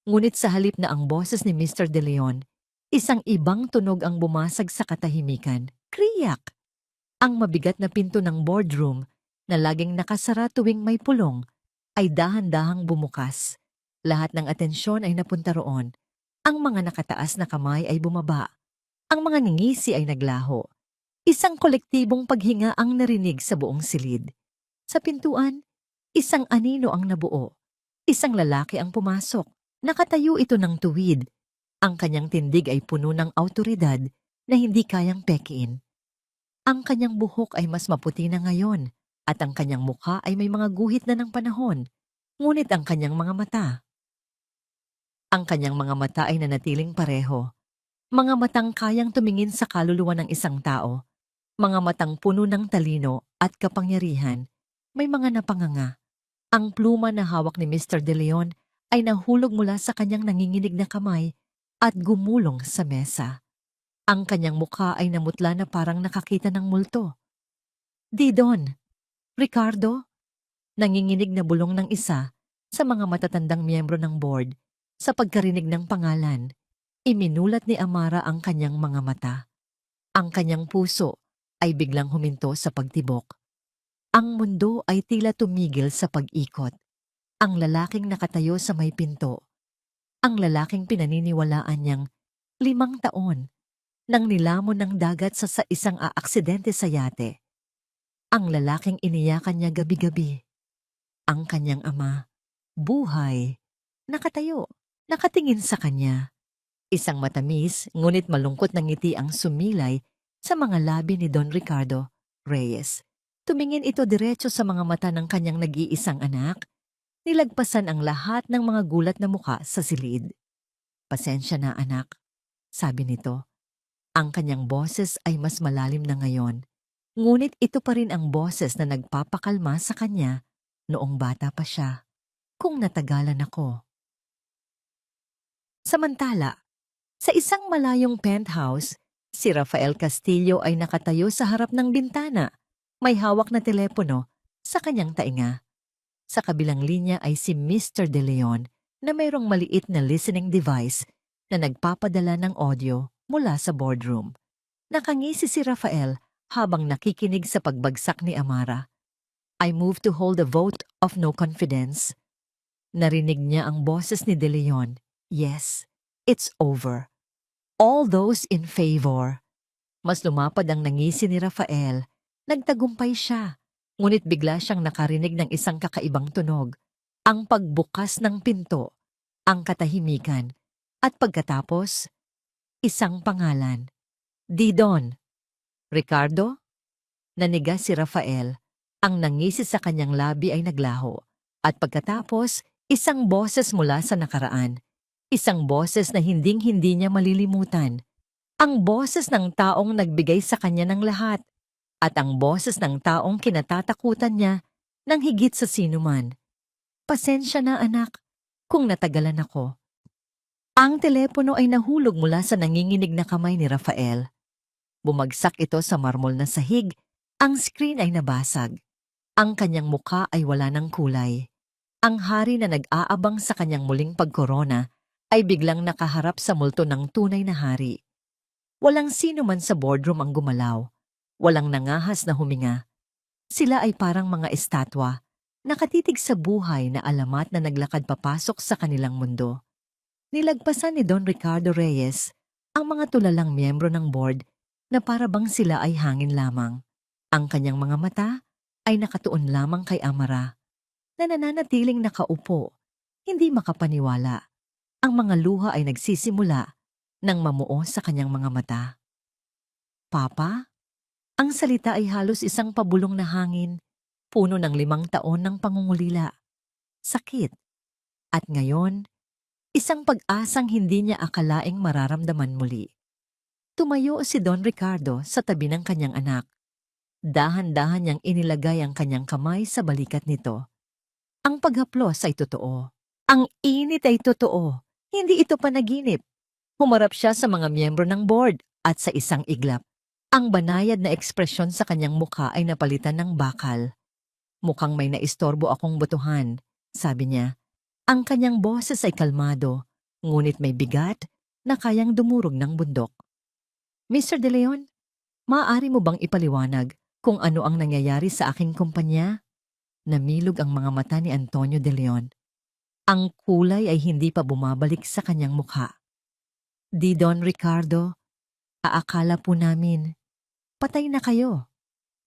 Ngunit sa halip na ang boses ni Mr. De Leon, isang ibang tunog ang bumasag sa katahimikan. Kriyak! Ang mabigat na pinto ng boardroom, na laging nakasara tuwing may pulong, ay dahan-dahang bumukas. Lahat ng atensyon ay napunta roon. Ang mga nakataas na kamay ay bumaba. Ang mga ningisi ay naglaho. Isang kolektibong paghinga ang narinig sa buong silid. Sa pintuan, isang anino ang nabuo. Isang lalaki ang pumasok. Nakatayo ito ng tuwid. Ang kanyang tindig ay puno ng awtoridad na hindi kayang pekiin. Ang kanyang buhok ay mas maputi na ngayon at ang kanyang mukha ay may mga guhit na ng panahon. Ngunit ang kanyang mga mata, ay nanatiling pareho. Mga matang kayang tumingin sa kaluluwa ng isang tao. Mga matang puno ng talino at kapangyarihan. May mga napanganga. Ang pluma na hawak ni Mr. De Leon ay nahulog mula sa kanyang nanginginig na kamay at gumulong sa mesa. Ang kanyang mukha ay namutla na parang nakakita ng multo. Didon, Ricardo, nanginginig na bulong ng isa sa mga matatandang miyembro ng board. Sa pagkarinig ng pangalan, iminulat ni Amara ang kanyang mga mata. Ang kanyang puso ay biglang huminto sa pagtibok. Ang mundo ay tila tumigil sa pag-ikot. Ang lalaking nakatayo sa may pinto. Ang lalaking pinaniniwalaan niyang 5 taon nang nilamon ng dagat sa isang aaksidente sa yate. Ang lalaking iniyakan niya gabi-gabi. Ang kanyang ama, buhay, nakatayo, nakatingin sa kanya. Isang matamis ngunit malungkot na ngiti ang sumilay sa mga labi ni Don Ricardo Reyes. Tumingin ito diretso sa mga mata ng kanyang nag-iisang anak. Nilagpasan ang lahat ng mga gulat na muka sa silid. Pasensya na, anak, sabi nito. Ang kanyang boses ay mas malalim na ngayon. Ngunit ito pa rin ang boses na nagpapakalma sa kanya noong bata pa siya. Kung natagalan ako. Samantala, sa isang malayong penthouse, si Rafael Castillo ay nakatayo sa harap ng bintana. May hawak na telepono sa kanyang tainga. Sa kabilang linya ay si Mr. De Leon na mayroong maliit na listening device na nagpapadala ng audio mula sa boardroom. Nakangisi si Rafael habang nakikinig sa pagbagsak ni Amara. I move to hold a vote of no confidence. Narinig niya ang boses ni De Leon. Yes, it's over. All those in favor. Mas lumapad ang nangisi ni Rafael Nagtagumpay siya, ngunit bigla siyang nakarinig ng isang kakaibang tunog, ang pagbukas ng pinto, ang katahimikan, at pagkatapos, isang pangalan. Didon. Ricardo? Naniga si Rafael. Ang nangisi sa kanyang labi ay naglaho. At pagkatapos, isang boses mula sa nakaraan. Isang boses na hinding-hindi niya malilimutan. Ang boses ng taong nagbigay sa kanya ng lahat. At ang boses ng taong kinatatakutan niya ng higit sa sinuman. Pasensya na anak, kung natagalan ako. Ang telepono ay nahulog mula sa nanginginig na kamay ni Rafael. Bumagsak ito sa marmol na sahig. Ang screen ay nabasag. Ang kanyang mukha ay wala ng kulay. Ang hari na nag-aabang sa kanyang muling pagkorona ay biglang nakaharap sa multo ng tunay na hari. Walang sino man sa boardroom ang gumalaw. Walang nangahas na huminga. Sila ay parang mga estatwa, nakatitig sa buhay na alamat na naglakad papasok sa kanilang mundo. Nilagpasan ni Don Ricardo Reyes ang mga tulalang miyembro ng board na para bang sila ay hangin lamang. Ang kanyang mga mata ay nakatuon lamang kay Amara, na nananatiling nakaupo, hindi makapaniwala. Ang mga luha ay nagsisimula nang mamuo sa kanyang mga mata. Papa? Ang salita ay halos isang pabulong na hangin, puno ng 5 taon ng pangungulila, sakit, at ngayon, isang pag-asang hindi niya akalaing mararamdaman muli. Tumayo si Don Ricardo sa tabi ng kanyang anak. Dahan-dahan niyang inilagay ang kanyang kamay sa balikat nito. Ang paghaplos ay totoo. Ang init ay totoo. Hindi ito panaginip. Humarap siya sa mga miyembro ng board at sa isang iglap. Ang banayad na ekspresyon sa kanyang mukha ay napalitan ng bakal. Mukhang may naistorbo akong botohan, sabi niya. Ang kanyang boses ay kalmado, ngunit may bigat na kayang dumurog ng bundok. Mr. De Leon, maaari mo bang ipaliwanag kung ano ang nangyayari sa aking kumpanya? Namilog ang mga mata ni Antonio De Leon. Ang kulay ay hindi pa bumabalik sa kanyang mukha. Di Don Ricardo, aakala po namin, patay na kayo.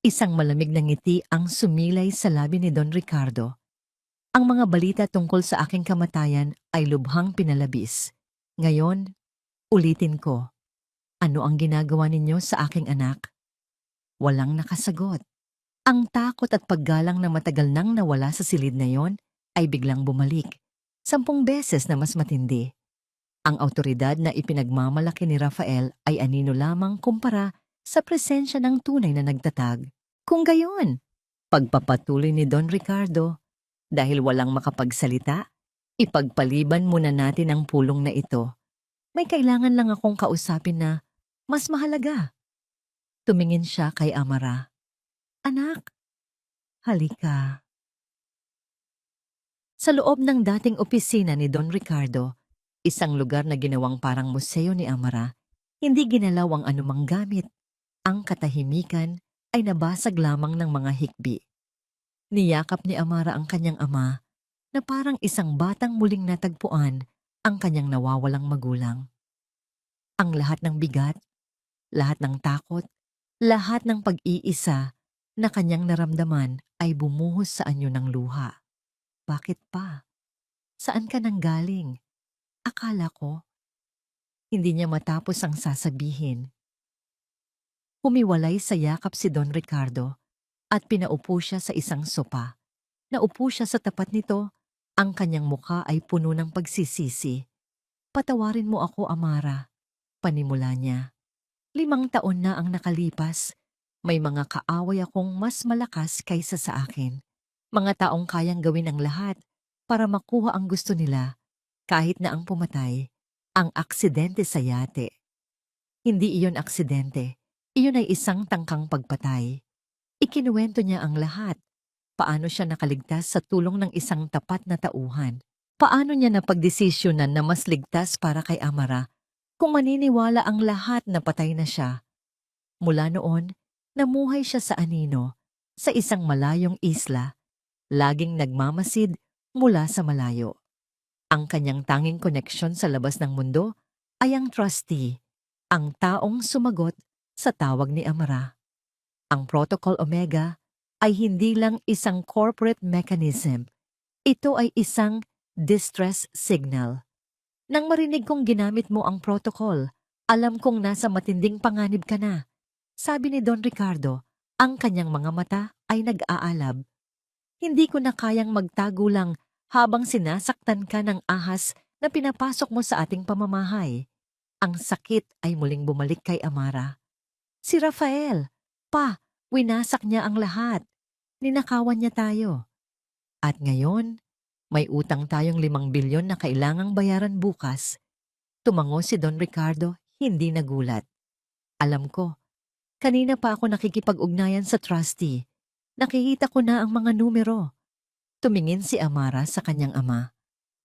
Isang malamig na ngiti ang sumilay sa labi ni Don Ricardo. Ang mga balita tungkol sa aking kamatayan ay lubhang pinalabis. Ngayon, ulitin ko, ano ang ginagawa ninyo sa aking anak? Walang nakasagot. Ang takot at paggalang na matagal nang nawala sa silid na yon ay biglang bumalik. 10 beses na mas matindi. Ang awtoridad na ipinagmamalaki ni Rafael ay anino lamang kumpara sa presensya ng tunay na nagtatag. Kung gayon, pagpapatuloy ni Don Ricardo, dahil walang makapagsalita, ipagpaliban muna natin ang pulong na ito. May kailangan lang akong kausapin na mas mahalaga. Tumingin siya kay Amara. Anak, halika. Sa loob ng dating opisina ni Don Ricardo, isang lugar na ginawang parang museo ni Amara, hindi ginalaw ang anumang gamit. Ang katahimikan ay nabasag lamang ng mga hikbi. Niyakap ni Amara ang kanyang ama na parang isang batang muling natagpuan ang kanyang nawawalang magulang. Ang lahat ng bigat, lahat ng takot, lahat ng pag-iisa na kanyang naramdaman ay bumuhos sa anyo ng luha. Bakit pa? Saan ka nanggaling? Akala ko, hindi niya matapos ang sasabihin. Humiwalay sa yakap si Don Ricardo at pinaupo siya sa isang sopa. Naupo siya sa tapat nito, ang kanyang mukha ay puno ng pagsisisi. Patawarin mo ako, Amara, panimula niya. 5 taon na ang nakalipas. May mga kaaway akong mas malakas kaysa sa akin. Mga taong kayang gawin ang lahat para makuha ang gusto nila, kahit na ang pumatay, ang aksidente sa yate. Hindi iyon aksidente, iyon ay isang tangkang pagpatay. Ikinuwento niya ang lahat. Paano siya nakaligtas sa tulong ng isang tapat na tauhan. Paano niya napagdesisyonan na mas ligtas para kay Amara kung maniniwala ang lahat na patay na siya. Mula noon, namuhay siya sa anino, sa isang malayong isla, laging nagmamasid mula sa malayo. Ang kanyang tanging koneksyon sa labas ng mundo ay ang trustee, ang taong sumagot sa tawag ni Amara. Ang Protocol Omega ay hindi lang isang corporate mechanism. Ito ay isang distress signal. Nang marinig kong ginamit mo ang protocol, alam kong nasa matinding panganib ka na. Sabi ni Don Ricardo, ang kanyang mga mata ay nag-aalab. Hindi ko na kayang magtago lang habang sinasaktan ka ng ahas na pinapasok mo sa ating pamamahay. Ang sakit ay muling bumalik kay Amara. Si Rafael, winasak niya ang lahat. Ninakawan niya tayo. At ngayon, may utang tayong 5 bilyon na kailangang bayaran bukas. Tumango si Don Ricardo, hindi nagulat. Alam ko, kanina pa ako nakikipag-ugnayan sa trustee. Nakikita ko na ang mga numero. Tumingin si Amara sa kanyang ama.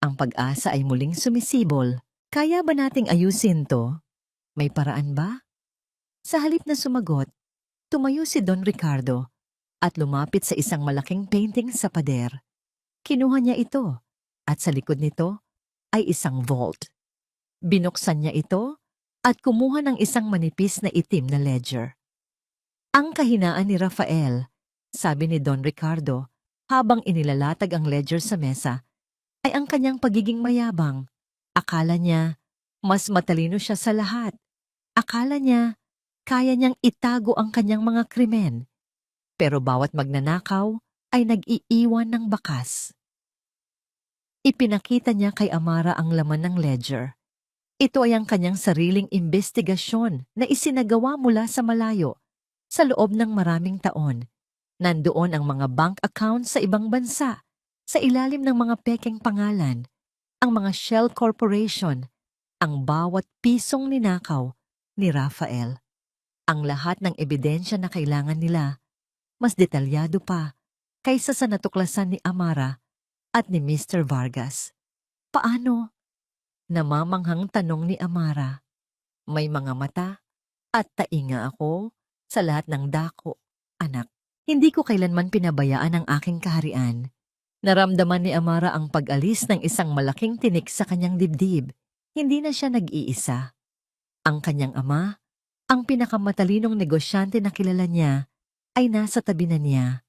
Ang pag-asa ay muling sumisibol. Kaya ba nating ayusin to? May paraan ba? Sa halip na sumagot, tumayo si Don Ricardo at lumapit sa isang malaking painting sa pader. Kinuha niya ito at sa likod nito ay isang vault. Binuksan niya ito at kumuha ng isang manipis na itim na ledger. Ang kahinaan ni Rafael, sabi ni Don Ricardo habang inilalatag ang ledger sa mesa, ay ang kanyang pagiging mayabang. Akala niya mas matalino siya sa lahat. Akala niya kaya niyang itago ang kanyang mga krimen. Pero bawat magnanakaw ay nag-iiwan ng bakas. Ipinakita niya kay Amara ang laman ng ledger. Ito ay ang kanyang sariling imbestigasyon na isinagawa mula sa malayo, sa loob ng maraming taon. Nandoon ang mga bank accounts sa ibang bansa, sa ilalim ng mga pekeng pangalan, ang mga shell corporation, ang bawat pisong ninakaw ni Rafael. Ang lahat ng ebidensya na kailangan nila, mas detalyado pa kaysa sa natuklasan ni Amara at ni Mr. Vargas. Paano? Namamanghang tanong ni Amara. May mga mata at tainga ako sa lahat ng dako, anak. Hindi ko kailanman pinabayaan ang aking kaharian. Naramdaman ni Amara ang pag-alis ng isang malaking tinik sa kanyang dibdib. Hindi na siya nag-iisa. Ang kanyang ama, ang pinakamatalinong negosyante na kilala niya, ay nasa tabi na niya.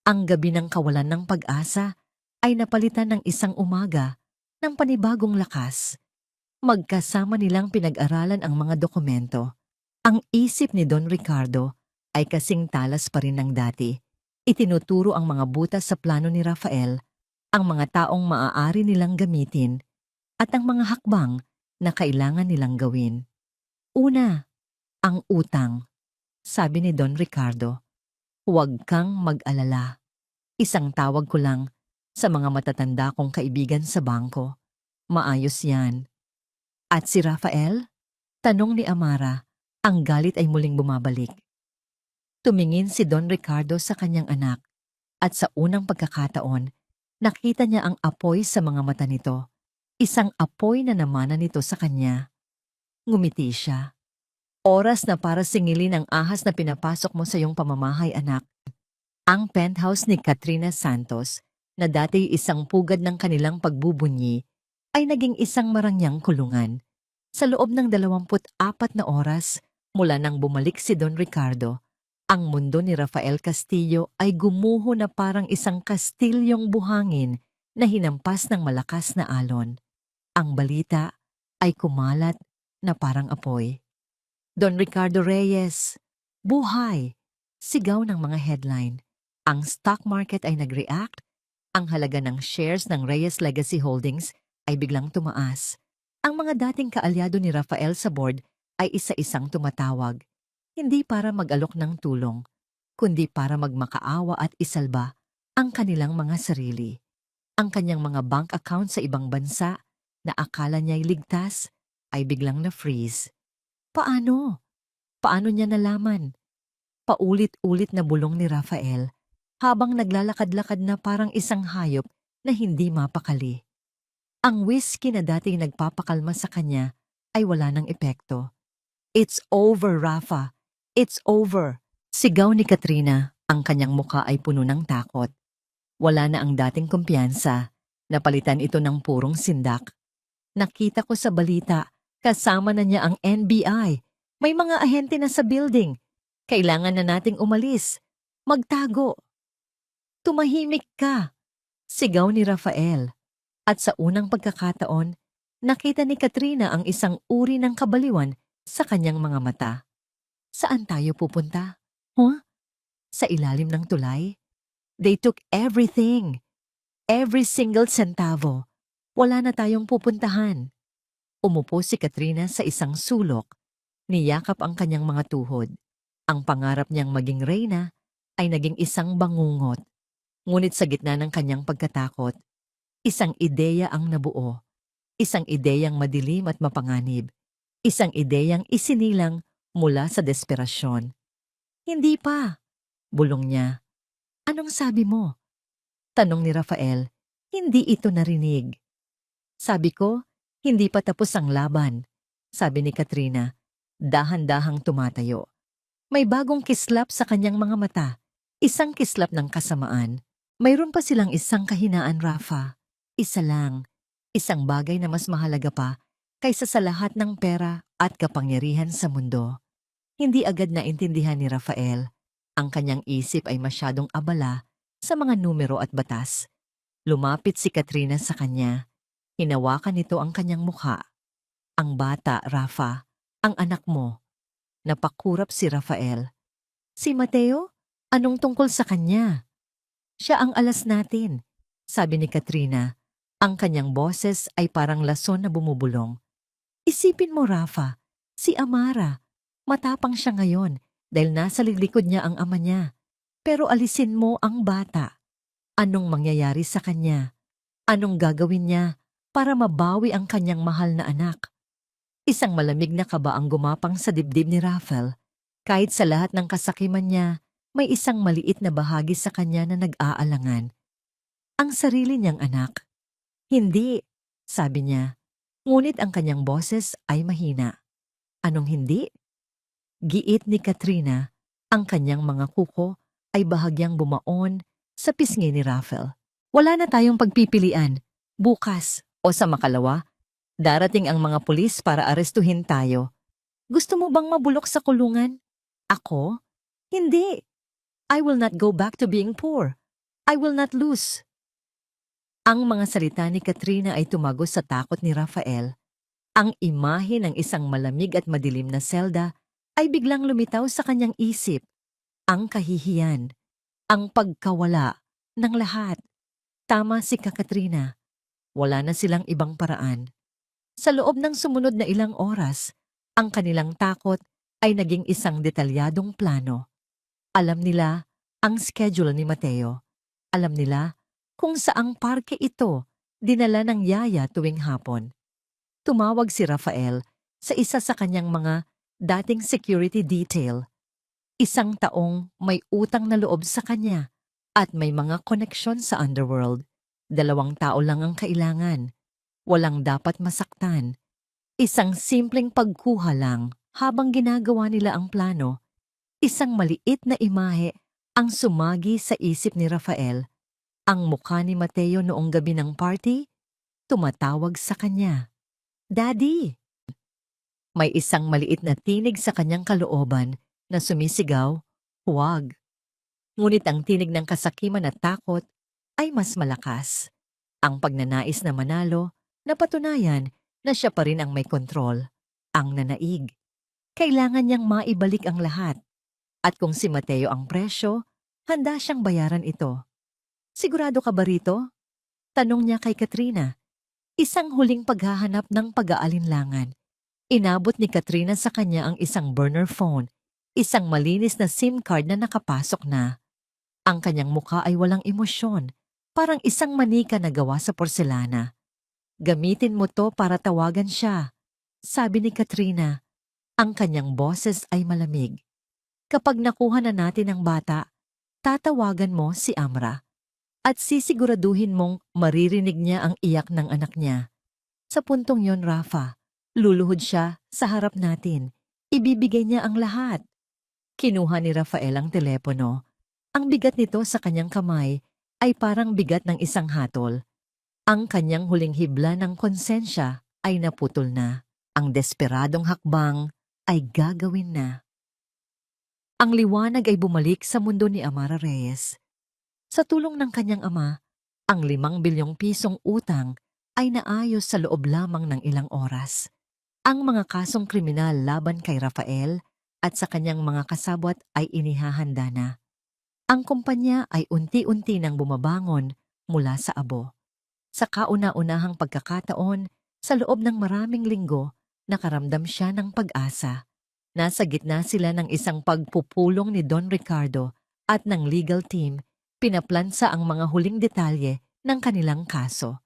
Ang gabi ng kawalan ng pag-asa ay napalitan ng isang umaga ng panibagong lakas. Magkasama nilang pinag-aralan ang mga dokumento. Ang isip ni Don Ricardo ay kasing talas pa rin ng dati. Itinuturo ang mga butas sa plano ni Rafael, ang mga taong maaari nilang gamitin, at ang mga hakbang na kailangan nilang gawin. Una, ang utang. Sabi ni Don Ricardo, huwag kang mag-alala. Isang tawag ko lang sa mga matatanda kong kaibigan sa bangko. Maayos yan. At si Rafael? Tanong ni Amara, ang galit ay muling bumabalik. Tumingin si Don Ricardo sa kanyang anak at sa unang pagkakataon, nakita niya ang apoy sa mga mata nito. Isang apoy na namana nito sa kanya. Ngumiti siya. Oras na para singilin ang ahas na pinapasok mo sa iyong pamamahay, anak. Ang penthouse ni Katrina Santos, na dati isang pugad ng kanilang pagbubunyi, ay naging isang marangyang kulungan. Sa loob ng 24 na oras, mula nang bumalik si Don Ricardo, ang mundo ni Rafael Castillo ay gumuho na parang isang kastilyong buhangin na hinampas ng malakas na alon. Ang balita ay kumalat na parang apoy. Don Ricardo Reyes, buhay! Sigaw ng mga headline. Ang stock market ay nag-react, ang halaga ng shares ng Reyes Legacy Holdings ay biglang tumaas. Ang mga dating kaalyado ni Rafael sa board ay isa-isang tumatawag. Hindi para mag-alok ng tulong, kundi para magmakaawa at isalba ang kanilang mga sarili. Ang kanyang mga bank account sa ibang bansa na akala niya'y ligtas ay biglang na-freeze. Paano? Paano niya nalaman? Paulit-ulit na bulong ni Rafael habang naglalakad-lakad na parang isang hayop na hindi mapakali. Ang whiskey na dating nagpapakalma sa kanya ay wala ng epekto. It's over, Rafa. It's over. Sigaw ni Katrina, ang kanyang muka ay puno ng takot. Wala na ang dating kumpiyansa. Napalitan ito ng purong sindak. Nakita ko sa balita, kasama na niya ang NBI. May mga ahente na sa building. Kailangan na nating umalis. Magtago. Tumahimik ka, sigaw ni Rafael. At sa unang pagkakataon, nakita ni Katrina ang isang uri ng kabaliwan sa kanyang mga mata. Saan tayo pupunta? Huh? Sa ilalim ng tulay? They took everything. Every single centavo. Wala na tayong pupuntahan. Umupo si Katrina sa isang sulok. Niyakap ang kanyang mga tuhod. Ang pangarap niyang maging reyna ay naging isang bangungot. Ngunit sa gitna ng kanyang pagkatakot, isang ideya ang nabuo. Isang ideyang madilim at mapanganib. Isang ideyang isinilang mula sa desperasyon. Hindi pa, bulong niya. Anong sabi mo? Tanong ni Rafael. Hindi ito narinig. Sabi ko, hindi pa tapos ang laban. Sabi ni Katrina, dahan-dahang tumatayo. May bagong kislap sa kanyang mga mata. Isang kislap ng kasamaan. Mayroon pa silang isang kahinaan, Rafa. Isa lang. Isang bagay na mas mahalaga pa kaysa sa lahat ng pera at kapangyarihan sa mundo. Hindi agad naintindihan ni Rafael. Ang kanyang isip ay masyadong abala sa mga numero at batas. Lumapit si Katrina sa kanya. Hinawakan nito ang kanyang mukha. Ang bata, Rafa. Ang anak mo. Napakurap si Rafael. Si Mateo? Anong tungkol sa kanya? Siya ang alas natin, sabi ni Katrina. Ang kanyang boses ay parang lason na bumubulong. Isipin mo, Rafa, si Amara. Matapang siya ngayon dahil nasa likod niya ang ama niya. Pero alisin mo ang bata. Anong mangyayari sa kanya? Anong gagawin niya para mabawi ang kanyang mahal na anak? Isang malamig na kaba ang gumapang sa dibdib ni Rafael. Kahit sa lahat ng kasakiman niya, may isang maliit na bahagi sa kanya na nag-aalangan. Ang sarili niyang anak. Hindi, sabi niya. Ngunit ang kanyang boses ay mahina. Anong hindi? Giit ni Katrina, ang kanyang mga kuko ay bahagyang bumaon sa pisngi ni Rafael. Wala na tayong pagpipilian. Bukas o sa makalawa, darating ang mga pulis para arestuhin tayo. Gusto mo bang mabulok sa kulungan? Ako? Hindi. I will not go back to being poor. I will not lose. Ang mga salita ni Katrina ay tumagos sa takot ni Rafael. Ang imahe ng isang malamig at madilim na selda ay biglang lumitaw sa kanyang isip. Ang kahihiyan, ang pagkawala ng lahat. Tama si Katrina. Wala na silang ibang paraan. Sa loob ng sumunod na ilang oras, ang kanilang takot ay naging isang detalyadong plano. Alam nila ang schedule ni Mateo. Alam nila kung saang parke ito dinala ng yaya tuwing hapon. Tumawag si Rafael sa isa sa kanyang mga dating security detail. Isang taong may utang na loob sa kanya at may mga koneksyon sa underworld. 2 tao lang ang kailangan. Walang dapat masaktan. Isang simpleng pagkuha lang habang ginagawa nila ang plano. Isang maliit na imahe ang sumagi sa isip ni Rafael. Ang mukha ni Mateo noong gabi ng party, tumatawag sa kanya. Daddy! May isang maliit na tinig sa kanyang kalooban na sumisigaw, huwag. Ngunit ang tinig ng kasakiman at takot ay mas malakas. Ang pagnanais na manalo, napatunayan na siya pa rin ang may kontrol, ang nanaig. Kailangan niyang maibalik ang lahat. At kung si Mateo ang presyo, handa siyang bayaran ito. Sigurado ka ba rito? Tanong niya kay Katrina. Isang huling paghahanap ng pag-aalinlangan. Inabot ni Katrina sa kanya ang isang burner phone, isang malinis na SIM card na nakapasok na. Ang kanyang mukha ay walang emosyon, parang isang manika na gawa sa porselana. Gamitin mo to para tawagan siya, sabi ni Katrina. Ang kanyang boses ay malamig. Kapag nakuha na natin ang bata, tatawagan mo si Amra. At sisiguraduhin mong maririnig niya ang iyak ng anak niya. Sa puntong yon, Rafa, luluhod siya sa harap natin. Ibibigay niya ang lahat. Kinuha ni Rafael ang telepono. Ang bigat nito sa kanyang kamay ay parang bigat ng isang hatol. Ang kanyang huling hibla ng konsensya ay naputol na. Ang desperadong hakbang ay gagawin na. Ang liwanag ay bumalik sa mundo ni Amara Reyes. Sa tulong ng kanyang ama, ang 5 bilyong pisong utang ay naayos sa loob lamang ng ilang oras. Ang mga kasong kriminal laban kay Rafael at sa kanyang mga kasabwat ay inihahanda na. Ang kumpanya ay unti-unti nang bumabangon mula sa abo. Sa kauna-unahang pagkakataon, sa loob ng maraming linggo, nakaramdam siya ng pag-asa. Nasa gitna sila ng isang pagpupulong ni Don Ricardo at ng legal team, pinaplansa ang mga huling detalye ng kanilang kaso.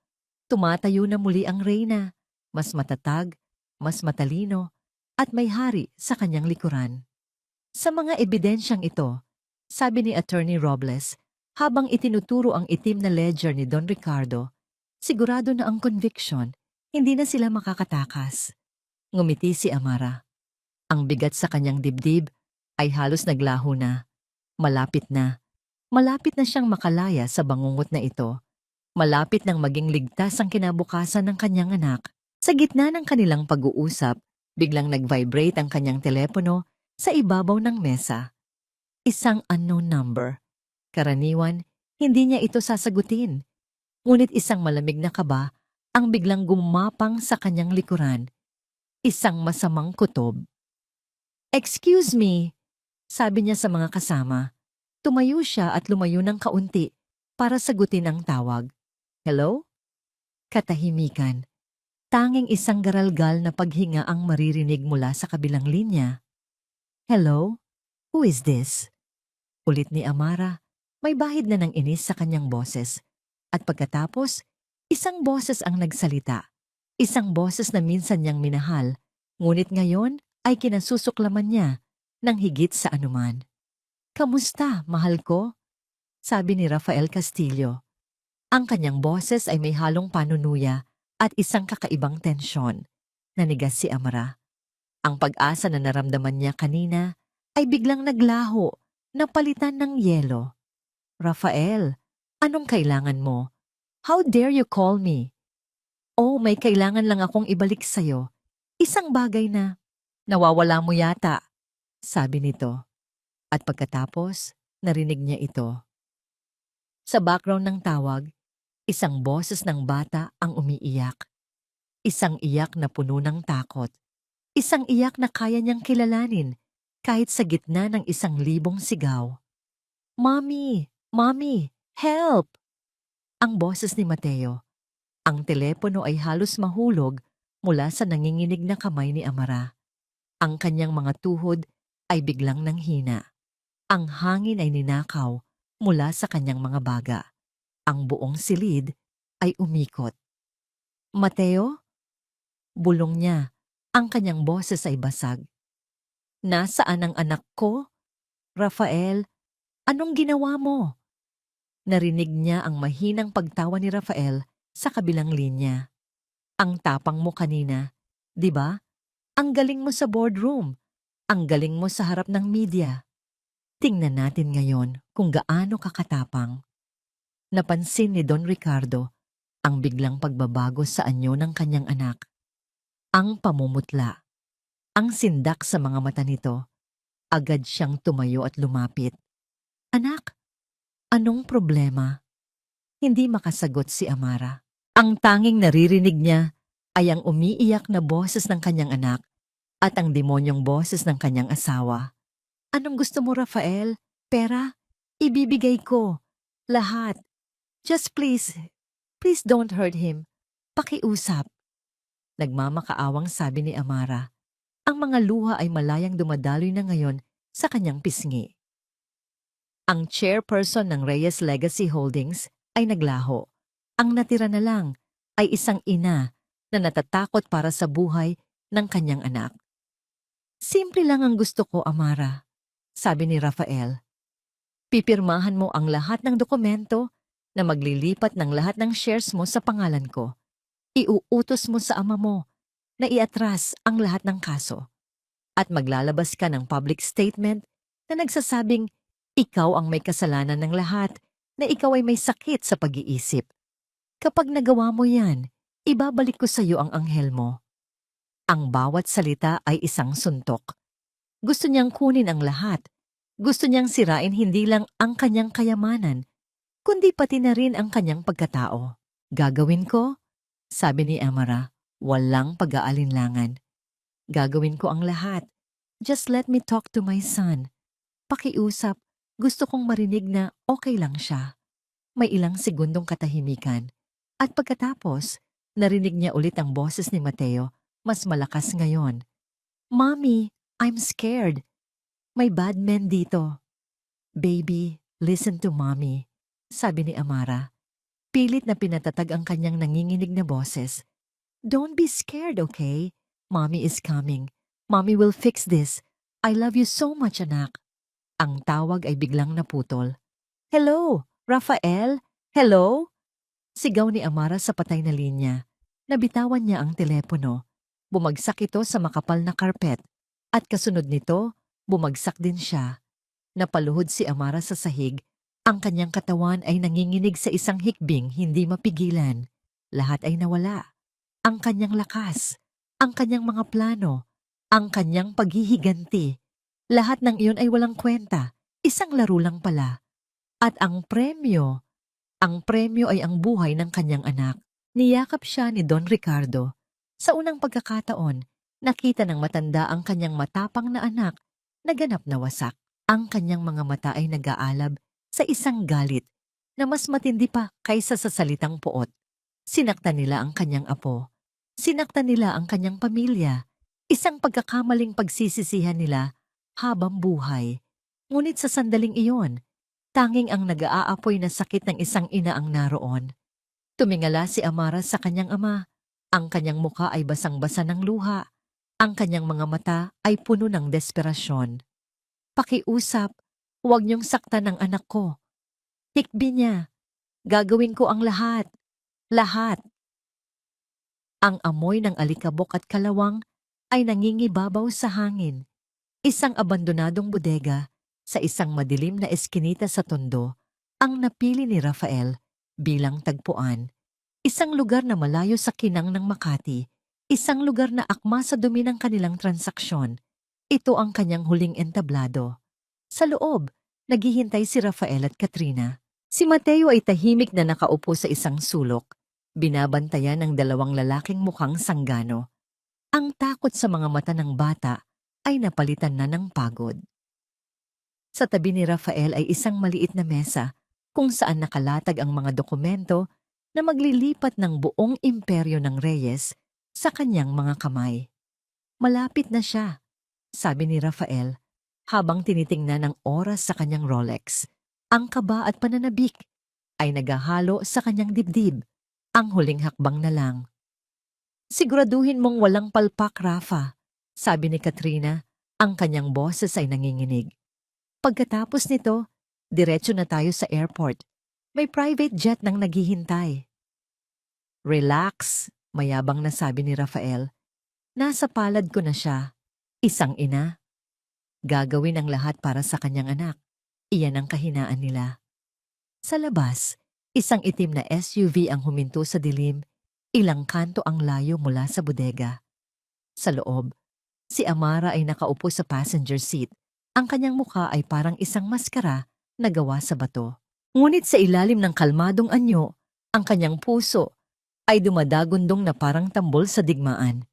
Tumatayo na muli ang reyna, mas matatag, mas matalino, at may hari sa kanyang likuran. Sa mga ebidensyang ito, sabi ni Attorney Robles, habang itinuturo ang itim na ledger ni Don Ricardo, sigurado na ang conviction, hindi na sila makakatakas. Ngumiti si Amara. Ang bigat sa kanyang dibdib ay halos naglaho na. Malapit na. Malapit na siyang makalaya sa bangungot na ito. Malapit nang maging ligtas ang kinabukasan ng kanyang anak. Sa gitna ng kanilang pag-uusap, biglang nag-vibrate ang kanyang telepono sa ibabaw ng mesa. Isang unknown number. Karaniwan, hindi niya ito sasagutin. Ngunit isang malamig na kaba ang biglang gumapang sa kanyang likuran. Isang masamang kutob. "Excuse me," sabi niya sa mga kasama. Tumayo siya at lumayo ng kaunti para sagutin ang tawag. "Hello?" Katahimikan. Tanging isang garalgal na paghinga ang maririnig mula sa kabilang linya. "Hello? Who is this?" Ulit ni Amara, may bahid na ng inis sa kanyang boses. At pagkatapos, isang boses ang nagsalita. Isang boses na minsan niyang minahal, ngunit ngayon ay kinasusuklaman niya ng higit sa anuman. "Kamusta, mahal ko?" sabi ni Rafael Castillo. Ang kanyang boses ay may halong panunuya at isang kakaibang tensyon. Nanigas si Amara. Ang pag-asa na naramdaman niya kanina ay biglang naglaho, napalitan ng yelo. "Rafael, anong kailangan mo? How dare you call me?" "Oh, may kailangan lang akong ibalik sa'yo. Isang bagay na nawawala mo yata," sabi nito. At pagkatapos, narinig niya ito. Sa background ng tawag, isang boses ng bata ang umiiyak. Isang iyak na puno ng takot. Isang iyak na kaya niyang kilalanin kahit sa gitna ng 1,000 sigaw. "Mommy! Mommy! Help!" Ang boses ni Mateo. Ang telepono ay halos mahulog mula sa nanginginig na kamay ni Amara. Ang kanyang mga tuhod ay biglang nanghina. Ang hangin ay ninakaw mula sa kanyang mga baga. Ang buong silid ay umikot. "Mateo?" Bulong niya. Ang kanyang boses ay basag. "Nasaan ang anak ko? Rafael, anong ginawa mo?" Narinig niya ang mahinang pagtawa ni Rafael sa kabilang linya. "Ang tapang mo kanina, di ba? Ang galing mo sa boardroom. Ang galing mo sa harap ng media. Tingnan natin ngayon kung gaano kakatapang." Napansin ni Don Ricardo ang biglang pagbabago sa anyo ng kanyang anak. Ang pamumutla. Ang sindak sa mga mata nito. Agad siyang tumayo at lumapit. "Anak, anong problema?" Hindi makasagot si Amara. Ang tanging naririnig niya ay ang umiiyak na boses ng kanyang anak at ang demonyong boses ng kanyang asawa. "Anong gusto mo, Rafael? Pera? Ibibigay ko. Lahat. Just please, please don't hurt him. Pakiusap." Nagmamakaawang sabi ni Amara. Ang mga luha ay malayang dumadaloy na ngayon sa kanyang pisngi. Ang chairperson ng Reyes Legacy Holdings ay naglaho. Ang natira na lang ay isang ina na natatakot para sa buhay ng kanyang anak. "Simple lang ang gusto ko, Amara," sabi ni Rafael. "Pipirmahan mo ang lahat ng dokumento na maglilipat ng lahat ng shares mo sa pangalan ko. Iuutos mo sa ama mo na iatras ang lahat ng kaso. At maglalabas ka ng public statement na nagsasabing ikaw ang may kasalanan ng lahat, na ikaw ay may sakit sa pag-iisip. Kapag nagawa mo yan, ibabalik ko sa iyo ang anghel mo." Ang bawat salita ay isang suntok. Gusto niyang kunin ang lahat, Gusto niyang sirain hindi lang ang kanyang kayamanan, kundi pati na rin ang kanyang pagkatao. Gagawin ko, sabi ni Amara, walang pag-aalinlangan. Gagawin ko ang lahat. Just let me talk to my son. Pakiusap, gusto kong marinig na okay lang siya. May ilang segundong katahimikan. At pagkatapos, narinig niya ulit ang boses ni Mateo, mas malakas ngayon. Mommy, I'm scared. May bad men dito. Baby, listen to mommy, sabi ni Amara. Pilit na pinatatag ang kanyang nanginginig na boses. Don't be scared, okay? Mommy is coming. Mommy will fix this. I love you so much, anak. Ang tawag ay biglang naputol. Hello, Rafael? Hello? Sigaw ni Amara sa patay na linya. Nabitawan niya ang telepono. Bumagsak ito sa makapal na karpet. At kasunod nito, bumagsak din siya. Napaluhod si Amara sa sahig. Ang kanyang katawan ay nanginginig sa isang hikbing hindi mapigilan. Lahat ay nawala. Ang kanyang lakas, ang kanyang mga plano, ang kanyang paghihiganti. Lahat ng iyon ay walang kwenta. Isang laro lang pala. At ang premyo ay ang buhay ng kanyang anak. Niyakap siya ni Don Ricardo. Sa unang pagkakataon, nakita ng matanda ang kanyang matapang na anak na ganap na wasak. Ang kanyang mga mata ay nag-aalab sa isang galit na mas matindi pa kaysa sa salitang puot. Sinaktan nila ang kanyang apo. Sinaktan nila ang kanyang pamilya. Isang pagkakamaling pagsisisihan nila habang buhay. Ngunit sa sandaling iyon, tanging ang nag-aapoy na sakit ng isang ina ang naroon. Tumingala si Amara sa kanyang ama. Ang kanyang muka ay basang-basa ng luha. Ang kanyang mga mata ay puno ng desperasyon. Pakiusap, huwag niyong saktan ang anak ko. Hikbi niya. Gagawin ko ang lahat. Lahat. Ang amoy ng alikabok at kalawang ay nangingibabaw sa hangin. Isang abandonadong bodega sa isang madilim na eskinita sa Tondo ang napili ni Rafael bilang tagpuan. Isang lugar na malayo sa kinang ng Makati. Isang lugar na akma sa dumi ng kanilang transaksyon. Ito ang kanyang huling entablado. Sa loob, naghihintay si Rafael at Katrina. Si Mateo ay tahimik na nakaupo sa isang sulok. Binabantayan ng dalawang lalaking mukhang sanggano. Ang takot sa mga mata ng bata ay napalitan na ng pagod. Sa tabi ni Rafael ay isang maliit na mesa kung saan nakalatag ang mga dokumento na maglilipat ng buong imperyo ng Reyes sa kanyang mga kamay. Malapit na siya, sabi ni Rafael, habang tinitingnan ang oras sa kanyang Rolex. Ang kaba at pananabik ay naghahalo sa kanyang dibdib. Ang huling hakbang na lang. Siguraduhin mong walang palpak, Rafa, sabi ni Katrina. Ang kanyang boses ay nanginginig. Pagkatapos nito, diretso na tayo sa airport. May private jet nang naghihintay. Relax, mayabang na sabi ni Rafael. Nasa palad ko na siya. Isang ina. Gagawin ang lahat para sa kanyang anak. Iyan ang kahinaan nila. Sa labas, isang itim na SUV ang huminto sa dilim. Ilang kanto ang layo mula sa bodega. Sa loob, si Amara ay nakaupo sa passenger seat. Ang kanyang mukha ay parang isang maskara na gawa sa bato. Ngunit sa ilalim ng kalmadong anyo, ang kanyang puso ay dumadagundong na parang tambol sa digmaan.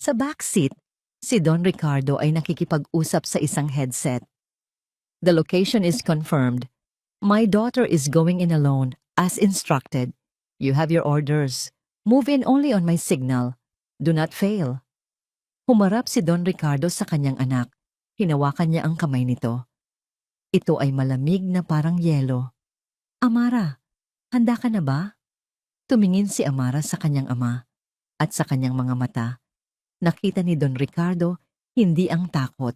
Sa backseat, si Don Ricardo ay nakikipag-usap sa isang headset. The location is confirmed. My daughter is going in alone, as instructed. You have your orders. Move in only on my signal. Do not fail. Humarap si Don Ricardo sa kanyang anak. Hinawakan niya ang kamay nito. Ito ay malamig na parang yelo. Amara, handa ka na ba? Tumingin si Amara sa kanyang ama at sa kanyang mga mata. Nakita ni Don Ricardo hindi ang takot,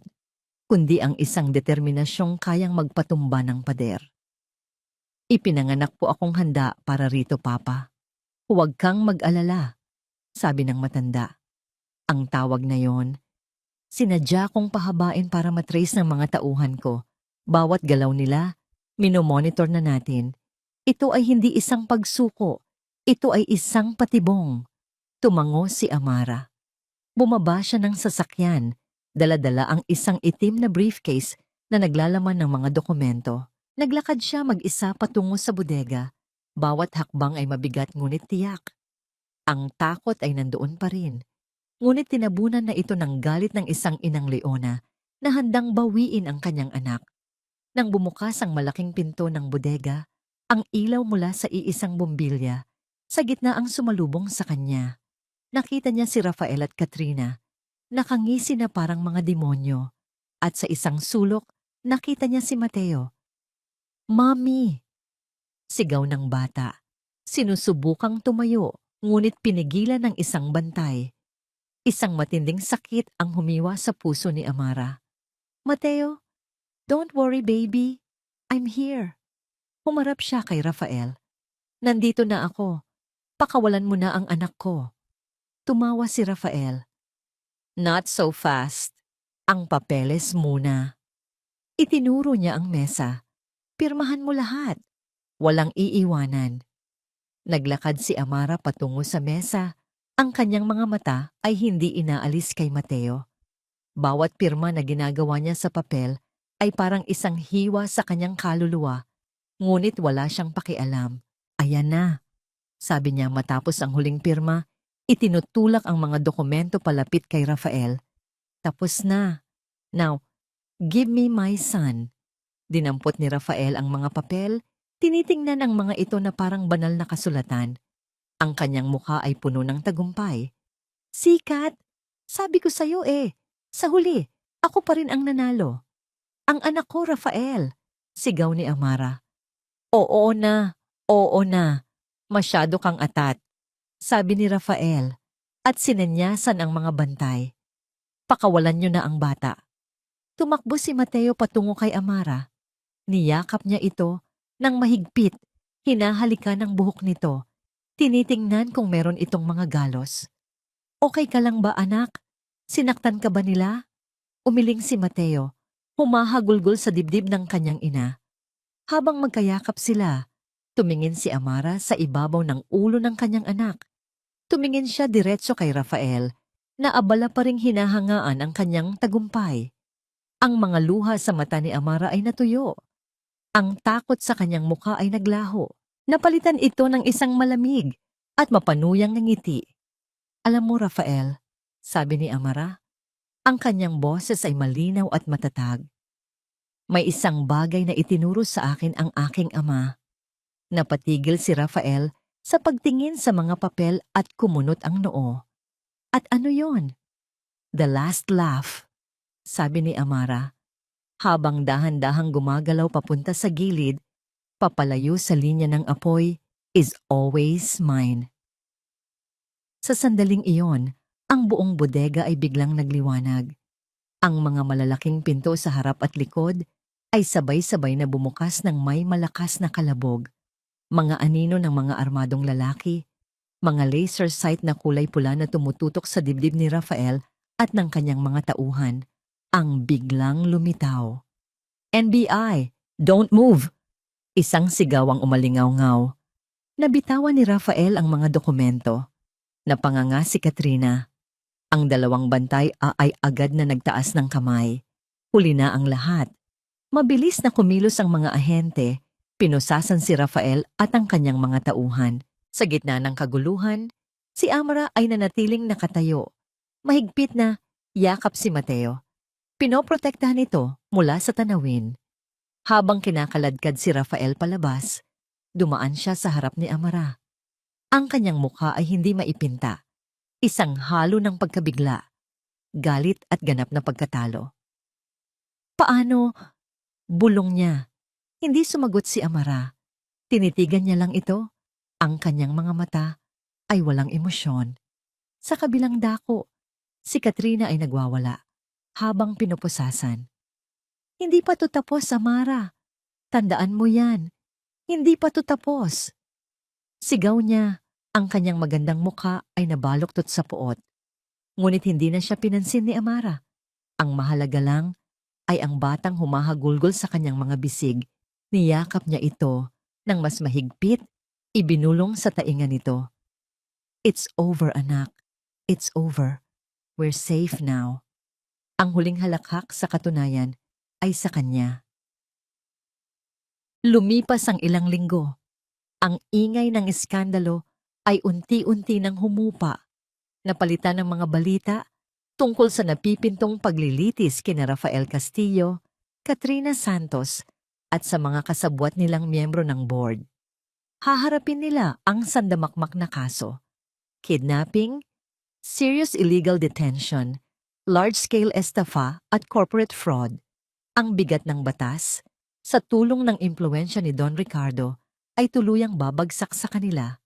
kundi ang isang determinasyong kayang magpatumba ng pader. Ipinanganak po akong handa para rito, Papa. Huwag kang mag-alala, sabi ng matanda. Ang tawag na yon, sinadya kong pahabain para matrace ng mga tauhan ko. Bawat galaw nila, minomonitor na natin. Ito ay hindi isang pagsuko. Ito ay isang patibong. Tumango si Amara. Bumaba siya ng sasakyan. Dala-dala ang isang itim na briefcase na naglalaman ng mga dokumento. Naglakad siya mag-isa patungo sa bodega. Bawat hakbang ay mabigat ngunit tiyak. Ang takot ay nandoon pa rin. Ngunit tinabunan na ito ng galit ng isang inang leona na handang bawiin ang kanyang anak. Nang bumukas ang malaking pinto ng bodega, ang ilaw mula sa iisang bombilya, sa gitna ang sumalubong sa kanya. Nakita niya si Rafael at Katrina, nakangisi na parang mga demonyo. At sa isang sulok, nakita niya si Mateo. "Mami!" Sigaw ng bata. Sinusubukang tumayo, ngunit pinigilan ng isang bantay. Isang matinding sakit ang humiwa sa puso ni Amara. "Mateo, don't worry baby. I'm here." Humarap siya kay Rafael. "Nandito na ako. Pakawalan mo na ang anak ko." Tumawa si Rafael. "Not so fast. Ang papeles muna." Itinuro niya ang mesa. "Pirmahan mo lahat. Walang iiwanan." Naglakad si Amara patungo sa mesa. Ang kanyang mga mata ay hindi inaalis kay Mateo. Bawat pirma na ginagawa niya sa papel ay parang isang hiwa sa kanyang kaluluwa, ngunit wala siyang pakialam. "Ayan na," sabi niya matapos ang huling pirma. Itinutulak ang mga dokumento palapit kay Rafael. "Tapos na. Now, give me my son." Dinampot ni Rafael ang mga papel, tinitingnan ang mga ito na parang banal na kasulatan. Ang kanyang mukha ay puno ng tagumpay. "Sikat! Sabi ko sa'yo eh. Sa huli, ako pa rin ang nanalo." "Ang anak ko, Rafael!" Sigaw ni Amara. Oo na. Masyado kang atat," sabi ni Rafael, at sinenyasan ang mga bantay. "Pakawalan niyo na ang bata." Tumakbo si Mateo patungo kay Amara. Niyakap niya ito ng mahigpit, hinahalikan ang buhok nito. Tinitingnan kung meron itong mga galos. "Okay ka lang ba, anak? Sinaktan ka ba nila?" Umiling si Mateo, humahagulgol sa dibdib ng kanyang ina. Habang magkayakap sila, tumingin si Amara sa ibabaw ng ulo ng kanyang anak. Tumingin siya diretso kay Rafael, na abala pa ring hinahangaan ang kanyang tagumpay. Ang mga luha sa mata ni Amara ay natuyo. Ang takot sa kanyang mukha ay naglaho. Napalitan ito ng isang malamig at mapanuyang ngiti. "Alam mo, Rafael," sabi ni Amara, ang kanyang boses ay malinaw at matatag. "May isang bagay na itinuro sa akin ang aking ama." Napatigil si Rafael sa pagtingin sa mga papel at kumunot ang noo. "At ano yon?" "The last laugh," sabi ni Amara, habang dahan-dahang gumagalaw papunta sa gilid, papalayo sa linya ng apoy, "is always mine." Sa sandaling iyon, ang buong bodega ay biglang nagliwanag. Ang mga malalaking pinto sa harap at likod ay sabay-sabay na bumukas ng may malakas na kalabog. Mga anino ng mga armadong lalaki, mga laser sight na kulay pula na tumututok sa dibdib ni Rafael at ng kanyang mga tauhan, ang biglang lumitaw. "NBI, don't move!" Isang sigaw ang umalingaw-ngaw. Nabitawan ni Rafael ang mga dokumento. Napanganga si Katrina. Ang dalawang bantay ay agad na nagtaas ng kamay. Huli na ang lahat. Mabilis na kumilos ang mga ahente. Pinusasan si Rafael at ang kanyang mga tauhan. Sa gitna ng kaguluhan, si Amara ay nanatiling nakatayo. Mahigpit na yakap si Mateo. Pinoprotektahan ito mula sa tanawin. Habang kinakaladkad si Rafael palabas, dumaan siya sa harap ni Amara. Ang kanyang mukha ay hindi maipinta. Isang halo ng pagkabigla, galit at ganap na pagkatalo. "Paano?" Bulong niya. Hindi sumagot si Amara. Tinitigan niya lang ito. Ang kanyang mga mata ay walang emosyon. Sa kabilang dako, si Katrina ay nagwawala habang pinupusasan. "Hindi pa to tapos, Amara. Tandaan mo yan. Hindi pa to tapos." Sigaw niya. Ang kanyang magandang mukha ay nabaluktot sa puot. Ngunit hindi na siya pinansin ni Amara. Ang mahalaga lang ay ang batang humahagulgol sa kanyang mga bisig. Niyakap niya ito ng mas mahigpit, ibinulong sa tainga nito. "It's over, anak. It's over. We're safe now." Ang huling halakhak sa katunayan ay sa kanya. Lumipas ang ilang linggo. Ang ingay ng iskandalo ay unti-unti nang humupa. Napalitan ng mga balita tungkol sa napipintong paglilitis kina Rafael Castillo, Katrina Santos at sa mga kasabwat nilang miyembro ng board. Haharapin nila ang sandamakmak na kaso: kidnapping, serious illegal detention, large-scale estafa at corporate fraud. Ang bigat ng batas, sa tulong ng impluwensya ni Don Ricardo, ay tuluyang babagsak sa kanila.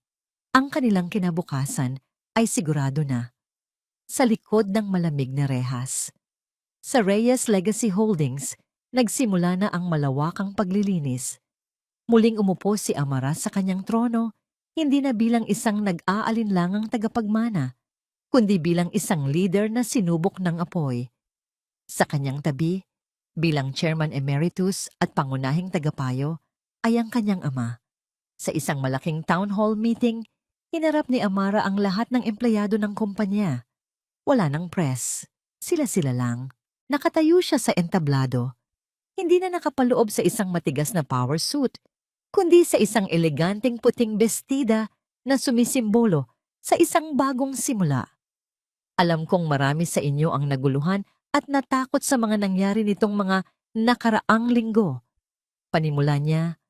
Ang kanilang kinabukasan ay sigurado na. Sa likod ng malamig na rehas. Sa Reyes Legacy Holdings, nagsimula na ang malawakang paglilinis. Muling umupo si Amara sa kanyang trono, hindi na bilang isang nag-aalinlangang tagapagmana, kundi bilang isang leader na sinubok ng apoy. Sa kanyang tabi, bilang chairman emeritus at pangunahing tagapayo, ay ang kanyang ama. Sa isang malaking town hall meeting, hinarap ni Amara ang lahat ng empleyado ng kumpanya. Wala ng press. Sila-sila lang. Nakatayo siya sa entablado. Hindi na nakapaloob sa isang matigas na power suit, kundi sa isang eleganteng puting bestida na sumisimbolo sa isang bagong simula. Alam kong marami sa inyo ang naguluhan at natakot sa mga nangyari nitong mga nakaraang linggo. Panimula niya,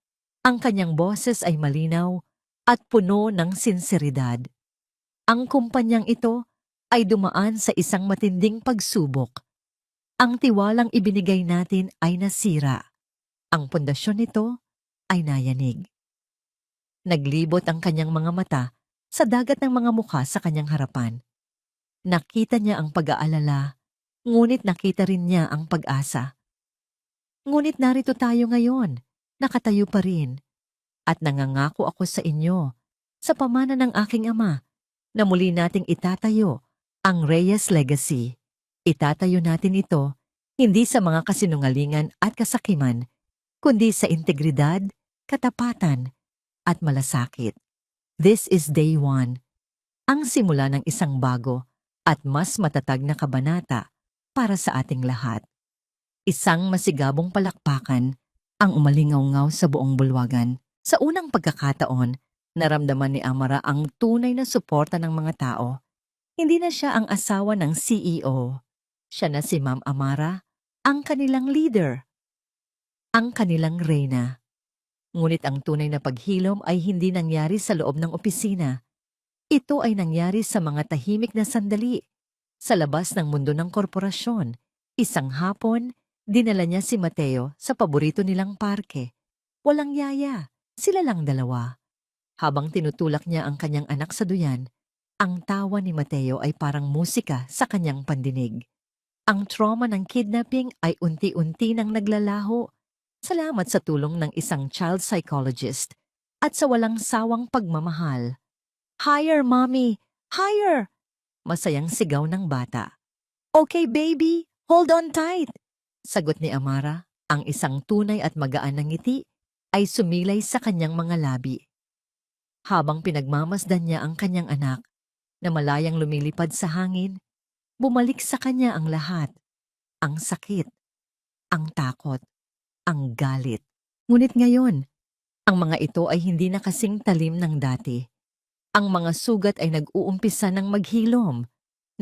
ang kanyang boses ay malinaw at puno ng sinseridad. Ang kumpanyang ito ay dumaan sa isang matinding pagsubok. Ang tiwalang ibinigay natin ay nasira. Ang pundasyon nito ay nayanig. Naglibot ang kanyang mga mata sa dagat ng mga mukha sa kanyang harapan. Nakita niya ang pag-aalala, ngunit nakita rin niya ang pag-asa. Ngunit narito tayo ngayon, nakatayo pa rin. At nangangako ako sa inyo, sa pamana ng aking ama, na muli nating itatayo ang Reyes Legacy. Itatayo natin ito hindi sa mga kasinungalingan at kasakiman, kundi sa integridad, katapatan, at malasakit. This is day 1, ang simula ng isang bago at mas matatag na kabanata para sa ating lahat. Isang masigabong palakpakan ang umalingaw-ngaw sa buong bulwagan. Sa unang pagkakataon, naramdaman ni Amara ang tunay na suporta ng mga tao. Hindi na siya ang asawa ng CEO. Siya na si Ma'am Amara, ang kanilang leader, ang kanilang reyna. Ngunit ang tunay na paghilom ay hindi nangyari sa loob ng opisina. Ito ay nangyari sa mga tahimik na sandali, sa labas ng mundo ng korporasyon. Isang hapon, dinala niya si Mateo sa paborito nilang parke. Walang yaya, sila lang dalawa. Habang tinutulak niya ang kanyang anak sa duyan, ang tawa ni Mateo ay parang musika sa kanyang pandinig. Ang trauma ng kidnapping ay unti-unti nang naglalaho. Salamat sa tulong ng isang child psychologist at sa walang sawang pagmamahal. "Higher, Mommy! Higher!" Masayang sigaw ng bata. "Okay, baby! Hold on tight!" Sagot ni Amara, ang isang tunay at magaan na ngiti ay sumilay sa kanyang mga labi. Habang pinagmamasdan niya ang kanyang anak, na malayang lumilipad sa hangin, bumalik sa kanya ang lahat. Ang sakit, ang takot, ang galit. Ngunit ngayon, ang mga ito ay hindi na kasing talim ng dati. Ang mga sugat ay nag-uumpisa ng maghilom,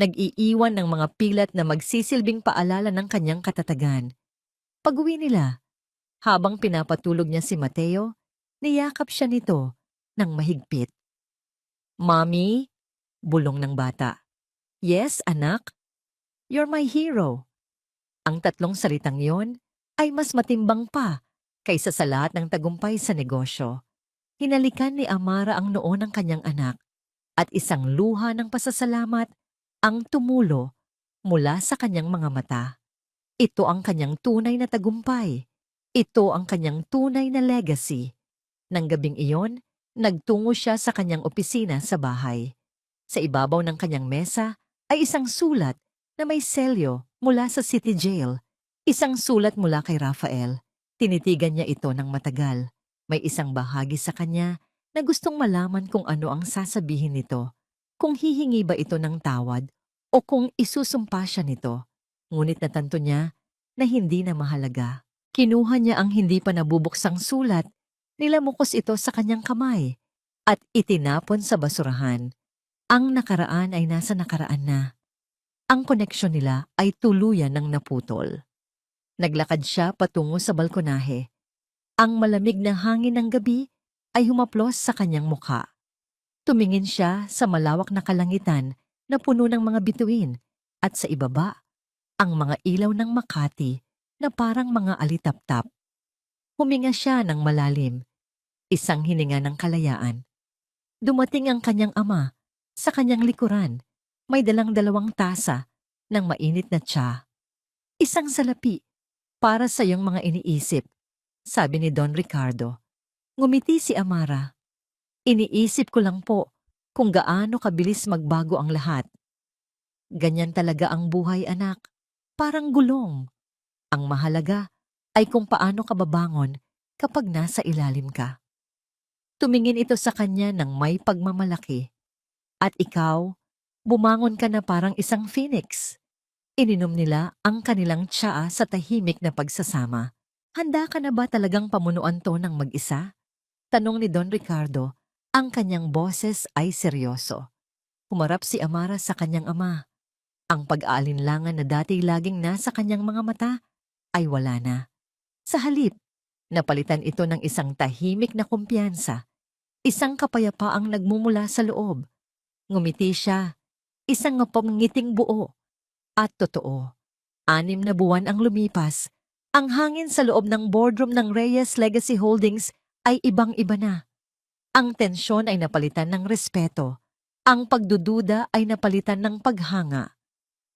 nag-iiwan ng mga pilat na magsisilbing paalala ng kanyang katatagan. Pag-uwi nila, habang pinapatulog niya si Mateo, niyakap siya nito ng mahigpit. "Mommy?" Bulong ng bata. "Yes, anak. You're my hero." Ang tatlong salitang yon ay mas matimbang pa kaysa sa lahat ng tagumpay sa negosyo. Hinalikan ni Amara ang noo ng kanyang anak at isang luha ng pasasalamat ang tumulo mula sa kanyang mga mata. Ito ang kanyang tunay na tagumpay. Ito ang kanyang tunay na legacy. Nang gabing iyon, nagtungo siya sa kanyang opisina sa bahay. Sa ibabaw ng kanyang mesa ay isang sulat na may selyo mula sa City Jail. Isang sulat mula kay Rafael. Tinitigan niya ito ng matagal. May isang bahagi sa kanya na gustong malaman kung ano ang sasabihin nito. Kung hihingi ba ito ng tawad o kung isusumpa siya nito. Ngunit natanto niya na hindi na mahalaga. Kinuha niya ang hindi pa nabubuksang sulat, nilamukos ito sa kanyang kamay, at itinapon sa basurahan. Ang nakaraan ay nasa nakaraan na. Ang koneksyon nila ay tuluyan ng naputol. Naglakad siya patungo sa balkonahe. Ang malamig na hangin ng gabi ay humaplos sa kanyang mukha. Tumingin siya sa malawak na kalangitan na puno ng mga bituin at sa ibaba, ang mga ilaw ng Makati na parang mga alitaptap. Huminga siya ng malalim, isang hininga ng kalayaan. Dumating ang kanyang ama sa kanyang likuran, may dalang 2 tasa ng mainit na tsa. Isang salapi para sa iyong mga iniisip, sabi ni Don Ricardo. Ngumiti si Amara. Iniisip ko lang po kung gaano kabilis magbago ang lahat. Ganyan talaga ang buhay, anak. Parang gulong. Ang mahalaga ay kung paano ka babangon kapag nasa ilalim ka. Tumingin ito sa kanya ng may pagmamalaki. At ikaw, bumangon ka na parang isang phoenix. Ininom nila ang kanilang tsaa sa tahimik na pagsasama. Handa ka na ba talagang pamunuan to ng mag-isa? Tanong ni Don Ricardo, ang kanyang boses ay seryoso. Humarap si Amara sa kanyang ama. Ang pag-aalinlangan na dati laging nasa kanyang mga mata ay wala na. Sa halip, napalitan ito ng isang tahimik na kumpiyansa, isang kapayapaang nagmumula sa loob. Ngumiti siya, isang ngiting buo at totoo. 6 na buwan ang lumipas. Ang hangin sa loob ng boardroom ng Reyes Legacy Holdings ay ibang-iba na. Ang tensyon ay napalitan ng respeto. Ang pagdududa ay napalitan ng paghanga.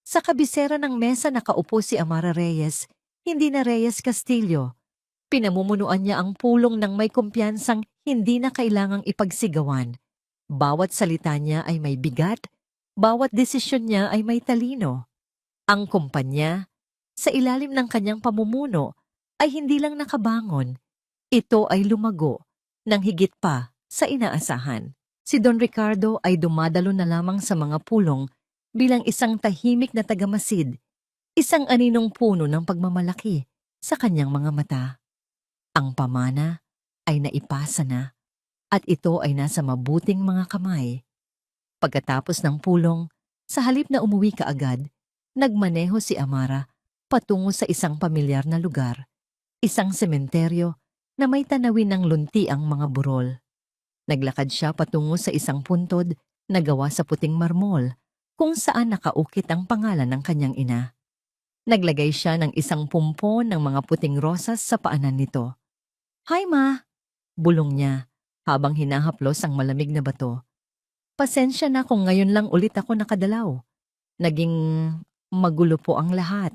Sa kabisera ng mesa nakaupo si Amara Reyes, hindi na Reyes Castillo. Pinamumunuan niya ang pulong ng may kumpiyansang hindi na kailangang ipagsigawan. Bawat salita niya ay may bigat, bawat desisyon niya ay may talino. Ang kumpanya, sa ilalim ng kanyang pamumuno, ay hindi lang nakabangon. Ito ay lumago ng higit pa sa inaasahan. Si Don Ricardo ay dumadalo na lamang sa mga pulong bilang isang tahimik na tagamasid, isang aninong puno ng pagmamalaki sa kanyang mga mata. Ang pamana ay naipasa na at ito ay nasa mabuting mga kamay. Pagkatapos ng pulong, sa halip na umuwi kaagad, nagmaneho si Amara patungo sa isang pamilyar na lugar, isang sementeryo na may tanawin ng lunti ang mga burol. Naglakad siya patungo sa isang puntod na gawa sa puting marmol kung saan nakaukit ang pangalan ng kanyang ina. Naglagay siya ng isang pumpon ng mga puting rosas sa paanan nito. "Hi, Ma!" bulong niya habang hinahaplos ang malamig na bato. "Pasensya na kung ngayon lang ulit ako nakadalaw. Naging magulo po ang lahat."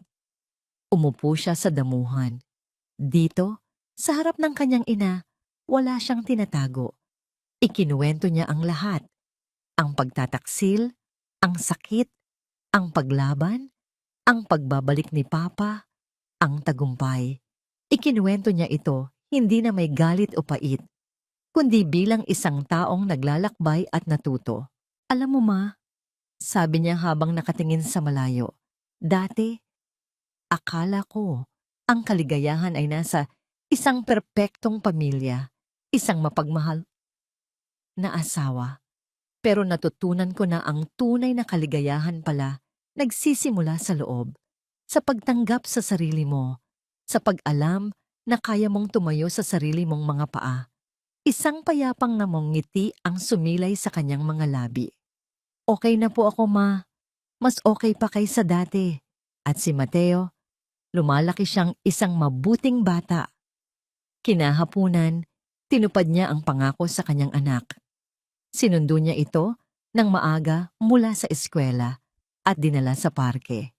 Umupo siya sa damuhan. Dito, sa harap ng kanyang ina, wala siyang tinatago. Ikinuwento niya ang lahat. Ang pagtataksil, ang sakit, ang paglaban, ang pagbabalik ni Papa, ang tagumpay. Ikinuwento niya ito hindi na may galit o pait, kundi bilang isang taong naglalakbay at natuto. "Alam mo, Ma," sabi niya habang nakatingin sa malayo, "dati, akala ko ang kaligayahan ay nasa isang perpektong pamilya, isang mapagmahal na asawa. Pero natutunan ko na ang tunay na kaligayahan pala nagsisimula sa loob, sa pagtanggap sa sarili mo, sa pag-alam na kaya mong tumayo sa sarili mong mga paa." Isang payapang namong ngiti ang sumilay sa kanyang mga labi. "Okay na po ako, Ma. Mas okay pa kaysa dati." At si Mateo, lumalaki siyang isang mabuting bata. Kinahapunan, tinupad niya ang pangako sa kanyang anak. Sinundo niya ito ng maaga mula sa eskwela at dinala sa parke.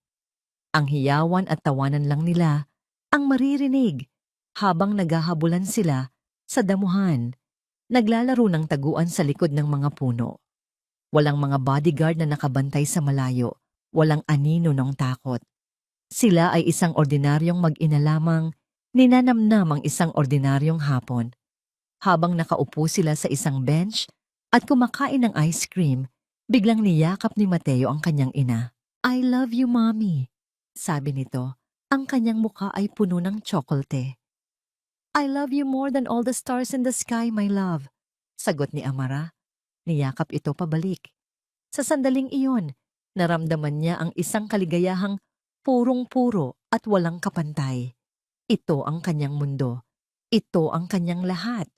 Ang hiyawan at tawanan lang nila ang maririnig habang naghahabulan sila sa damuhan, naglalaro ng taguan sa likod ng mga puno. Walang mga bodyguard na nakabantay sa malayo, walang anino ng takot. Sila ay isang ordinaryong mag-ina lamang, ninanamnam ang isang ordinaryong hapon. Habang nakaupo sila sa isang bench at kumakain ng ice cream, biglang niyakap ni Mateo ang kanyang ina. "I love you, Mommy," sabi nito. Ang kanyang muka ay puno ng tsokolte. I love you more than all the stars in the sky, my love. Sagot ni Amara. Niyakap ito pabalik. Sa sandaling iyon, naramdaman niya ang isang kaligayahang purong-puro at walang kapantay. Ito ang kanyang mundo. Ito ang kanyang lahat.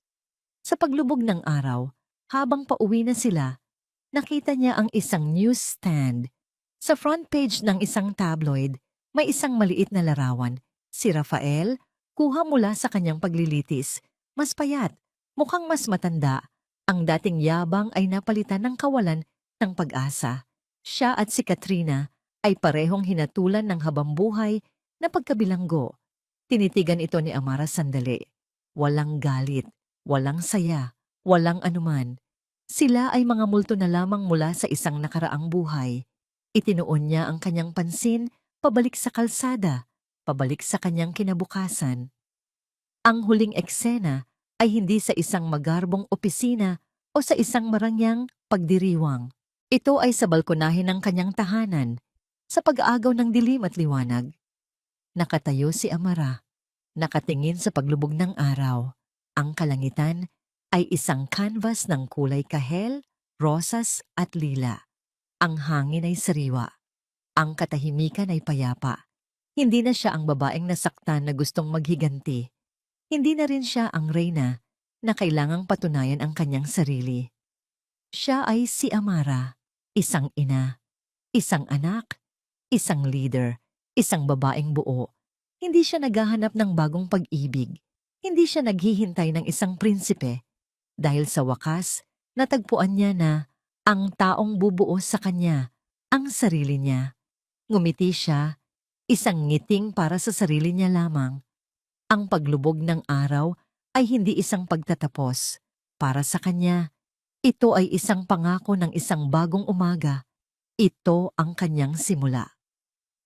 Sa paglubog ng araw, habang pauwi na sila, nakita niya ang isang newsstand. Sa front page ng isang tabloid, may isang maliit na larawan. Si Rafael, kuha mula sa kanyang paglilitis. Mas payat, mukhang mas matanda. Ang dating yabang ay napalitan ng kawalan ng pag-asa. Siya at si Katrina ay parehong hinatulan ng habambuhay na pagkabilanggo. Tinitigan ito ni Amara sandali. Walang galit, walang saya, walang anuman. Sila ay mga multo na lamang mula sa isang nakaraang buhay. Itinuon niya ang kanyang pansin pabalik sa kalsada, pabalik sa kanyang kinabukasan. Ang huling eksena ay hindi sa isang magarbong opisina o sa isang marangyang pagdiriwang. Ito ay sa balkonahe ng kanyang tahanan, sa pag-aagaw ng dilim at liwanag. Nakatayo si Amara, nakatingin sa paglubog ng araw. Ang kalangitan ay isang canvas ng kulay kahel, rosas at lila. Ang hangin ay sariwa. Ang katahimikan ay payapa. Hindi na siya ang babaeng nasaktan na gustong maghiganti. Hindi na rin siya ang reyna na kailangang patunayan ang kanyang sarili. Siya ay si Amara, isang ina, isang anak, isang leader, isang babaeng buo. Hindi siya naghahanap ng bagong pag-ibig. Hindi siya naghihintay ng isang prinsipe. Dahil sa wakas, natagpuan niya na ang taong bubuo sa kanya, ang sarili niya. Ngumiti siya, isang ngiting para sa sarili niya lamang. Ang paglubog ng araw ay hindi isang pagtatapos. Para sa kanya, ito ay isang pangako ng isang bagong umaga. Ito ang kanyang simula.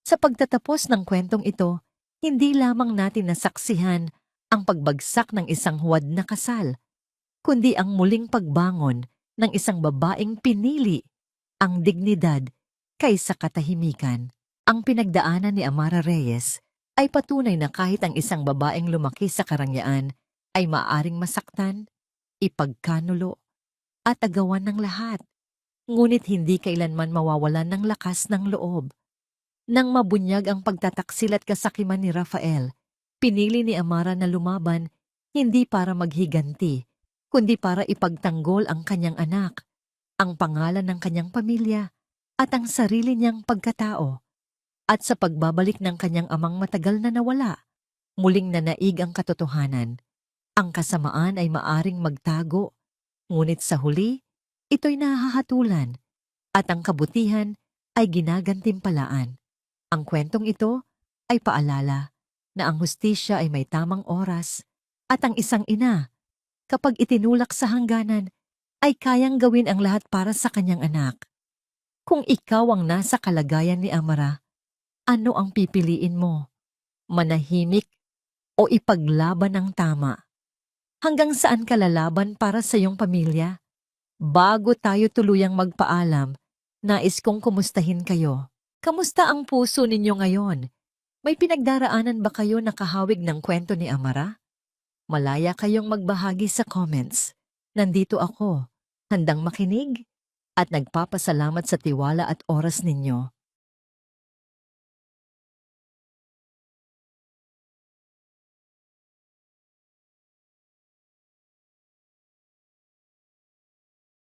Sa pagtatapos ng kwentong ito, hindi lamang natin nasaksihan ang pagbagsak ng isang huwad na kasal, kundi ang muling pagbangon ng isang babaeng pinili ang dignidad kaysa katahimikan. Ang pinagdaanan ni Amara Reyes ay patunay na kahit ang isang babaeng lumaki sa karangyaan ay maaring masaktan, ipagkanulo, at agawan ng lahat. Ngunit hindi kailanman mawawalan ng lakas ng loob. Nang mabunyag ang pagtataksil at kasakiman ni Rafael, pinili ni Amara na lumaban hindi para maghiganti, kundi para ipagtanggol ang kanyang anak, ang pangalan ng kanyang pamilya, at ang sarili niyang pagkatao. At sa pagbabalik ng kanyang amang matagal na nawala, muling nanaig ang katotohanan. Ang kasamaan ay maaring magtago, ngunit sa huli, ito'y nahahatulan, at ang kabutihan ay ginagantimpalaan. Ang kwentong ito ay paalala na ang hustisya ay may tamang oras at ang isang ina, kapag itinulak sa hangganan, ay kayang gawin ang lahat para sa kanyang anak. Kung ikaw ang nasa kalagayan ni Amara, ano ang pipiliin mo? Manahimik o ipaglaban ang tama? Hanggang saan ka lalaban para sa iyong pamilya? Bago tayo tuluyang magpaalam, nais kong kumustahin kayo. Kamusta ang puso ninyo ngayon? May pinagdaraanan ba kayo na kahawig ng kwento ni Amara? Malaya kayong magbahagi sa comments. Nandito ako, handang makinig at nagpapasalamat sa tiwala at oras ninyo.